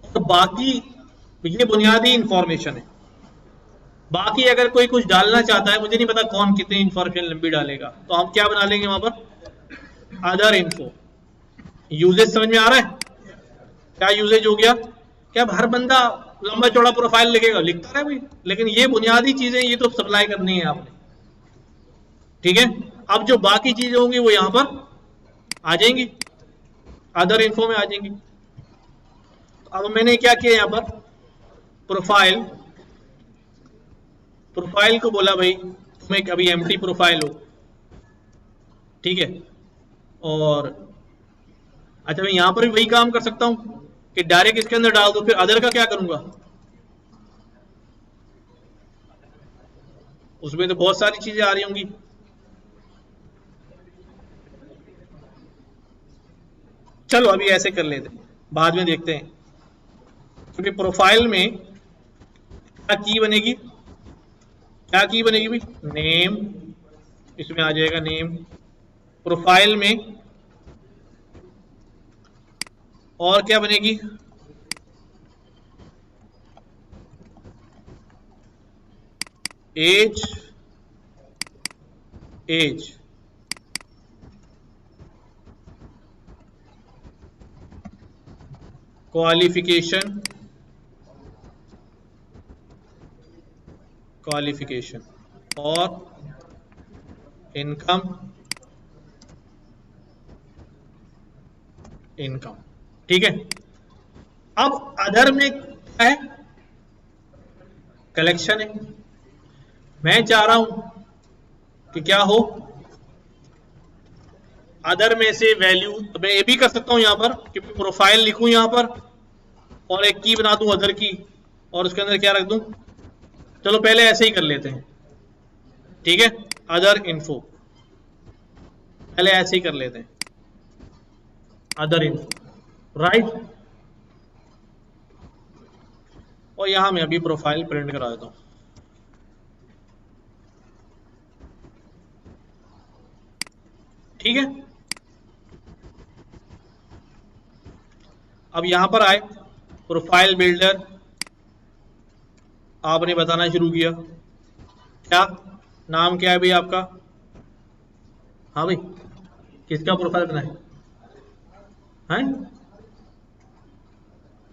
Speaker 1: तो बाकी ये बुनियादी इंफॉर्मेशन है। बाकी अगर कोई कुछ डालना चाहता है, मुझे नहीं पता कौन कितनी इंफॉर्मेशन लंबी डालेगा, तो हम क्या बना लेंगे वहां पर, अदर इन्फो। यूजेज समझ में आ रहा है क्या यूजेज हो गया? क्या अब हर बंदा लंबा चौड़ा प्रोफाइल लिखेगा? लिखता है भाई, लेकिन ये बुनियादी चीजें ये तो सप्लाई करनी है आपने। ठीक है, अब जो बाकी चीजें होंगी वो यहां पर आ जाएंगी, अदर इन्फो में आ जाएंगी। अब मैंने क्या किया यहां पर, प्रोफाइल, प्रोफाइल को बोला भाई तुम एक अभी एम्प्टी प्रोफाइल हो। ठीक है, और अच्छा मैं यहां पर भी वही काम कर सकता हूं कि डायरेक्ट इसके अंदर डाल दो, फिर अदर का क्या करूंगा, उसमें तो बहुत सारी चीजें आ रही होंगी। चलो अभी ऐसे कर लेते हैं, बाद में देखते हैं, क्योंकि प्रोफाइल में क्या की बनेगी, क्या की बनेगी भाई, नेम, इसमें आ जाएगा नेम प्रोफाइल में, और क्या बनेगी, एज, एज, क्वालिफिकेशन, क्वालिफिकेशन और इनकम, इनकम। ठीक है, अब अदर में क्या है, कलेक्शन है। मैं चाह रहा हूं कि क्या हो, अदर में से वैल्यू, मैं ये भी कर सकता हूं यहां पर कि प्रोफाइल लिखूं यहां पर और एक की बना दूं अदर की, और उसके अंदर क्या रख दूं, चलो पहले ऐसे ही कर लेते हैं। ठीक है, अदर इन्फो, पहले ऐसे ही कर लेते हैं, अदर इन्फो, राइट। और यहां मैं अभी प्रोफाइल प्रिंट करा देता हूं। ठीक है, अब यहां पर आए, प्रोफाइल बिल्डर, आपने बताना शुरू किया, क्या नाम क्या है भाई आपका, हाँ भाई किसका प्रोफाइल बनाए हैं,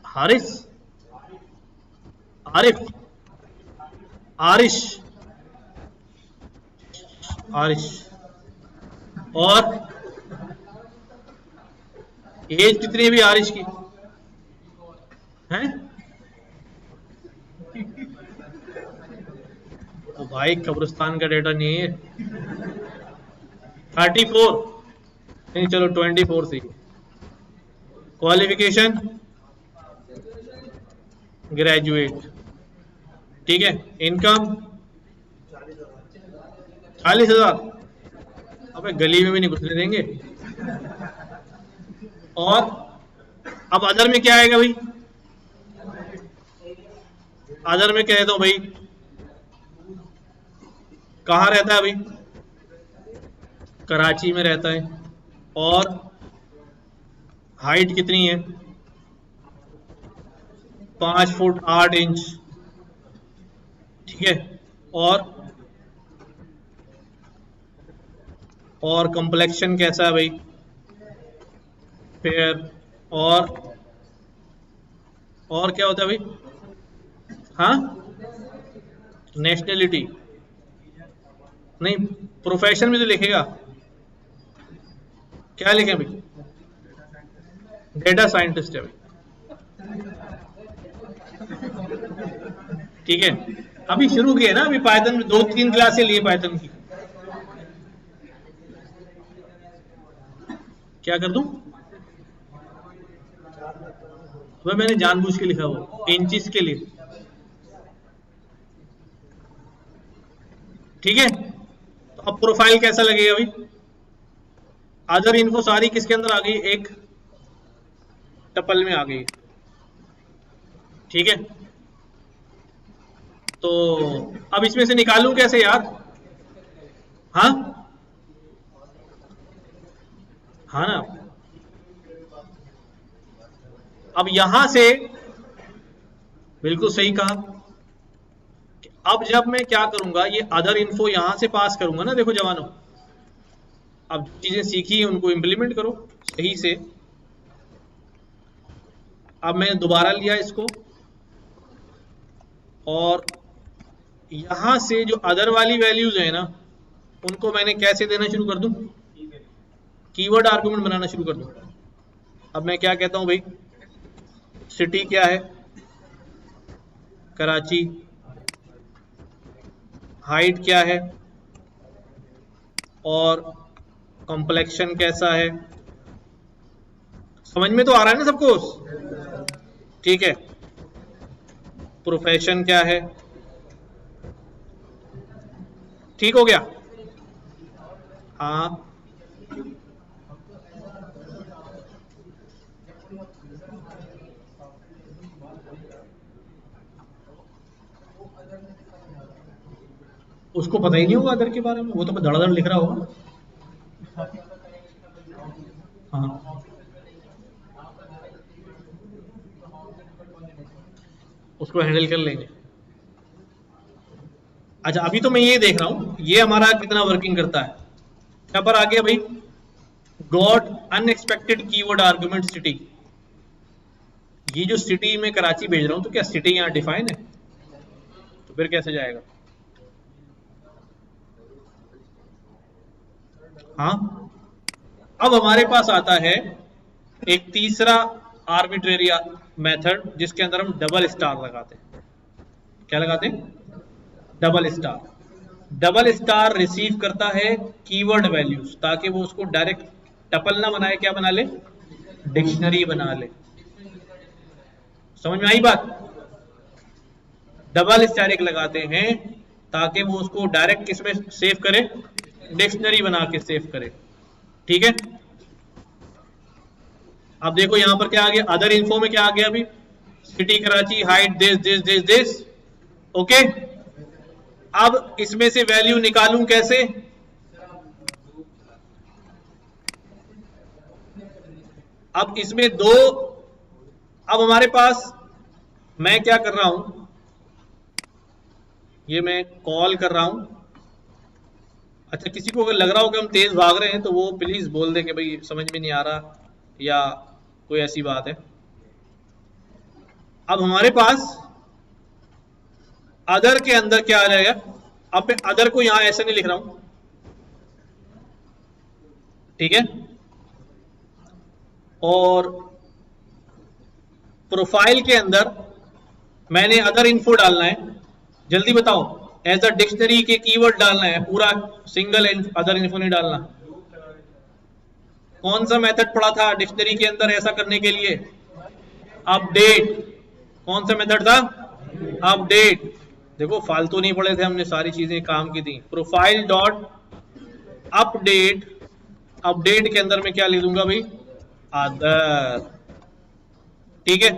Speaker 1: हारिस, आरिफ, आरिश, आरिश, और एज कितनी है भी आरिश की हैं, तो भाई कब्रिस्तान का डेटा नहीं है, 34 नहीं, चलो 24 से। Qualification graduate. ठीक है, इनकम 40,000, अबे गली में भी नहीं घुसने देंगे। और अब अदर में क्या आएगा भाई, अदर में कह देता हूं भाई कहाँ रहता है भाई, कराची में रहता है, और हाइट कितनी है, 5 फुट 8 इंच। ठीक है, और कम्प्लेक्शन कैसा है भाई, फेयर, और क्या होता है भाई? हाँ, नेशनलिटी नहीं, प्रोफेशन भी तो लिखेगा। क्या लिखे भाई? डेटा साइंटिस्ट है भाई। ठीक है, अभी शुरू किए ना, अभी पाइथन में 2-3 क्लासें लिए पाइथन की। क्या कर दूं? वह मैंने जानबूझ के लिखा वो इंचिस के लिए। ठीक है, तो अब प्रोफाइल कैसा लगेगा भाई? अदर इन्फो सारी किसके अंदर आ गई? एक टपल में आ गई। ठीक है, तो अब इसमें से निकालूं कैसे यार? हाँ, हाँ ना, अब यहां से बिल्कुल सही कहा। अब जब मैं क्या करूंगा, ये अदर इन्फो यहां से पास करूंगा ना, देखो जवानों, अब जो चीजें सीखी है उनको इंप्लीमेंट करो सही से। अब मैं दोबारा लिया इसको, और यहां से जो अदर वाली वैल्यूज है ना, उनको मैंने कैसे देना शुरू कर दूं? कीवर्ड आर्गुमेंट बनाना शुरू कर दूं। अब मैं क्या कहता हूं भाई? सिटी क्या है? कराची। हाइट क्या है? और कॉम्प्लेक्शन कैसा है? समझ में तो आ रहा है ना सबको? ठीक है, प्रोफेशन क्या है? ठीक हो गया? हाँ, उसको पता ही नहीं होगा अदर के बारे में, वो तो धड़ाधड़ लिख रहा होगा। हाँ, उसको हैंडल कर लेंगे। अच्छा, अभी तो मैं ये देख रहा हूं ये हमारा कितना वर्किंग करता है। क्या पर आ गया भाई? Got unexpected keyword argument city. ये जो सिटी में कराची भेज रहा हूं, तो क्या सिटी यहां डिफाइन है? तो फिर कैसे जाएगा? हाँ, अब हमारे पास आता है एक तीसरा आर्बिट्रेरी मेथड, जिसके अंदर हम डबल स्टार लगाते हैं। क्या लगाते हैं? Double star. Double star receive करता है कीवर्ड वैल्यूज, ताकि वो उसको डायरेक्ट टपल ना बनाए, क्या बना ले? डिक्शनरी बना ले। समझ में आई बात? डबल स्टैटिक लगाते हैं ताकि वो उसको डायरेक्ट किसमें सेव करे? डिक्शनरी बना के सेव करे। ठीक है, अब देखो यहां पर क्या आ गया? अदर इन्फो में क्या आ गया अभी? City Karachi, height this this this this. Okay, अब इसमें से वैल्यू निकालूं कैसे? अब इसमें दो, अब हमारे पास, मैं क्या कर रहा हूं, ये मैं कॉल कर रहा हूं। अच्छा, किसी को अगर लग रहा हो कि हम तेज भाग रहे हैं तो वो प्लीज बोल दे कि भाई समझ में नहीं आ रहा, या कोई ऐसी बात है। अब हमारे पास अदर के अंदर क्या आ जाएगा? अब मैं अदर को यहां ऐसे नहीं लिख रहा हूं, ठीक है, और प्रोफाइल के अंदर मैंने अदर इन्फो डालना है। जल्दी बताओ, एज अ डिक्शनरी के कीवर्ड डालना है, पूरा सिंगल अदर इन्फो नहीं डालना। कौन सा मेथड पढ़ा था डिक्शनरी के अंदर ऐसा करने के लिए? अपडेट। कौन सा मेथड था? अपडेट। देखो फालतू नहीं पढ़े थे हमने, सारी चीजें काम की थी। प्रोफाइल डॉट अपडेट, अपडेट के अंदर मैं क्या लिख दूंगा भाई? अदर। ठीक है,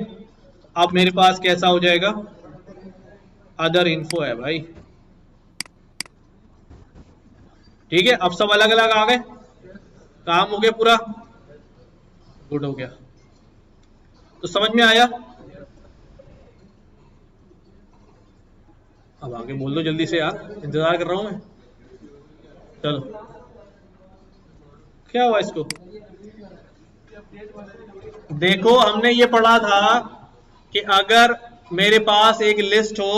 Speaker 1: अब मेरे पास कैसा हो जाएगा? अदर इन्फो है भाई। ठीक है, अब सब अलग अलग आ गए, काम हो गया पूरा, गुड हो गया। तो समझ में आया? अब आगे बोल दो जल्दी से यार, इंतजार कर रहा हूं मैं। चलो, क्या हुआ इसको? देखो हमने ये पढ़ा था कि अगर मेरे पास एक लिस्ट हो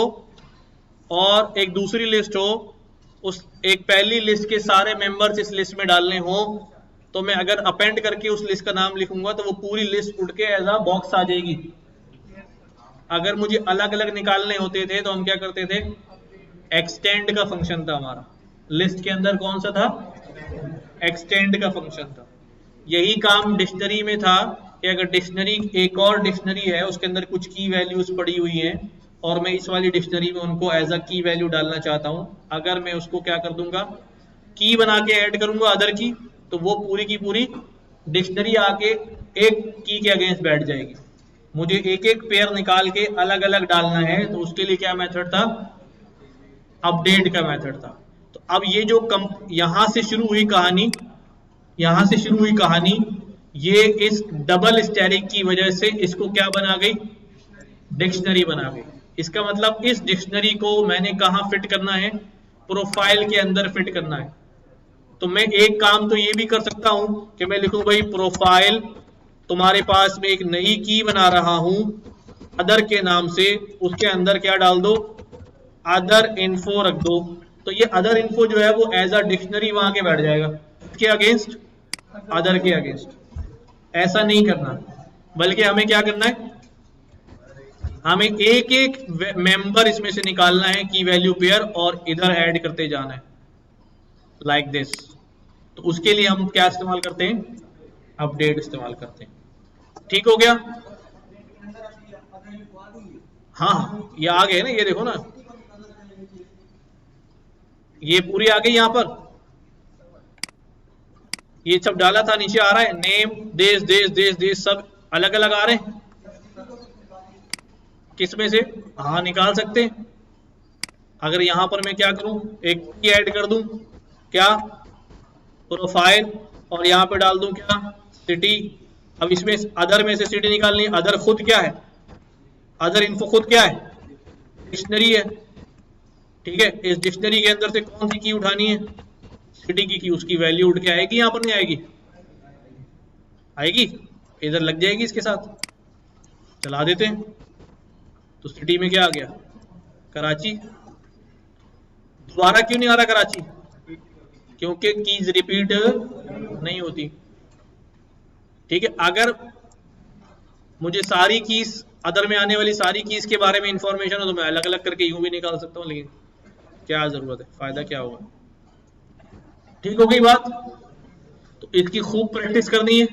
Speaker 1: और एक दूसरी लिस्ट हो, उस एक पहली लिस्ट के सारे मेंबर्स इस लिस्ट में डालने हो, तो मैं अगर अपेंड करके उस लिस्ट का नाम लिखूंगा तो वो पूरी लिस्ट उठ के एज अ बॉक्स आ जाएगी। अगर मुझे अलग अलग निकालने होते थे तो हम क्या करते थे, एक्सटेंड का फंक्शन था हमारा लिस्ट के अंदर। कौन सा था? एक्सटेंड का फंक्शन था। यही काम डिक्शनरी में था कि अगर डिक्शनरी, एक और डिक्शनरी है उसके अंदर कुछ की वैल्यूज पड़ी हुई हैं और मैं इस वाली डिक्शनरी में उनको एज अ की वैल्यू डालना चाहता हूं, अगर मैं उसको क्या कर दूंगा, की बना के ऐड करूंगा अदर की, तो वो पूरी की पूरी डिक्शनरी आके एक की के अगेंस्ट बैठ जाएगी। मुझे एक एक पेयर निकाल के अलग अलग डालना है, तो उसके लिए क्या मेथड था? अपडेट का मेथड था। तो अब ये जो यहां से शुरू हुई कहानी, यहां से शुरू हुई कहानी, ये इस डबल स्टैरिक की वजह से इसको क्या बना गई? डिक्शनरी बना गई। इसका मतलब इस डिक्शनरी को मैंने कहां फिट करना है? प्रोफाइल के अंदर फिट करना है। तो मैं एक काम तो ये भी कर सकता हूं कि मैं लिखूं भाई प्रोफाइल, तुम्हारे पास में एक नई की बना रहा हूं अदर के नाम से, उसके अंदर क्या डाल दो? अदर इन्फो रख दो। तो ये अदर इन्फो जो है वो एज अ डिक्शनरी वहां के बैठ जाएगा, के अगेंस्ट, अदर के अगेंस्ट। ऐसा नहीं करना, बल्कि हमें क्या करना है, हमें एक एक मेंबर इसमें से निकालना है की वैल्यू पेयर और इधर ऐड करते जाना है लाइक दिस। तो उसके लिए हम क्या इस्तेमाल करते हैं? अपडेट इस्तेमाल करते हैं। ठीक हो गया? हाँ ये आ गए ना, ये देखो ना, ये पूरी आ गई यहां पर, ये सब डाला था नीचे आ रहा है, नेम, देश देश देश देश सब अलग अलग आ रहे हैं। किसमें से? हाँ निकाल सकते हैं। अगर यहां पर मैं क्या करूं, एक की ऐड कर दूं, क्या? प्रोफाइल, और यहां पे डाल दूं क्या? सिटी। अब इसमें अदर में से सिटी निकालनी है। अदर खुद क्या है? अदर इन्फो खुद क्या है? डिक्शनरी है। ठीक है, इस डिक्शनरी के अंदर से कौन सी की उठानी है? सिटी की उसकी वैल्यू उठ के आएगी, यहां पर नहीं आएगी? आएगी, इधर लग जाएगी इसके साथ। चला देते हैं। तो सिटी में क्या आ गया? कराची। दोबारा क्यों नहीं आ रहा कराची? क्योंकि कीज रिपीट नहीं होती। ठीक है, अगर मुझे सारी कीज, अदर में आने वाली सारी कीज के बारे में इंफॉर्मेशन हो तो मैं अलग अलग करके यूं भी निकाल सकता हूं, लेकिन क्या जरूरत है, फायदा क्या होगा? ठीक हो गई बात? तो इसकी खूब प्रैक्टिस करनी है।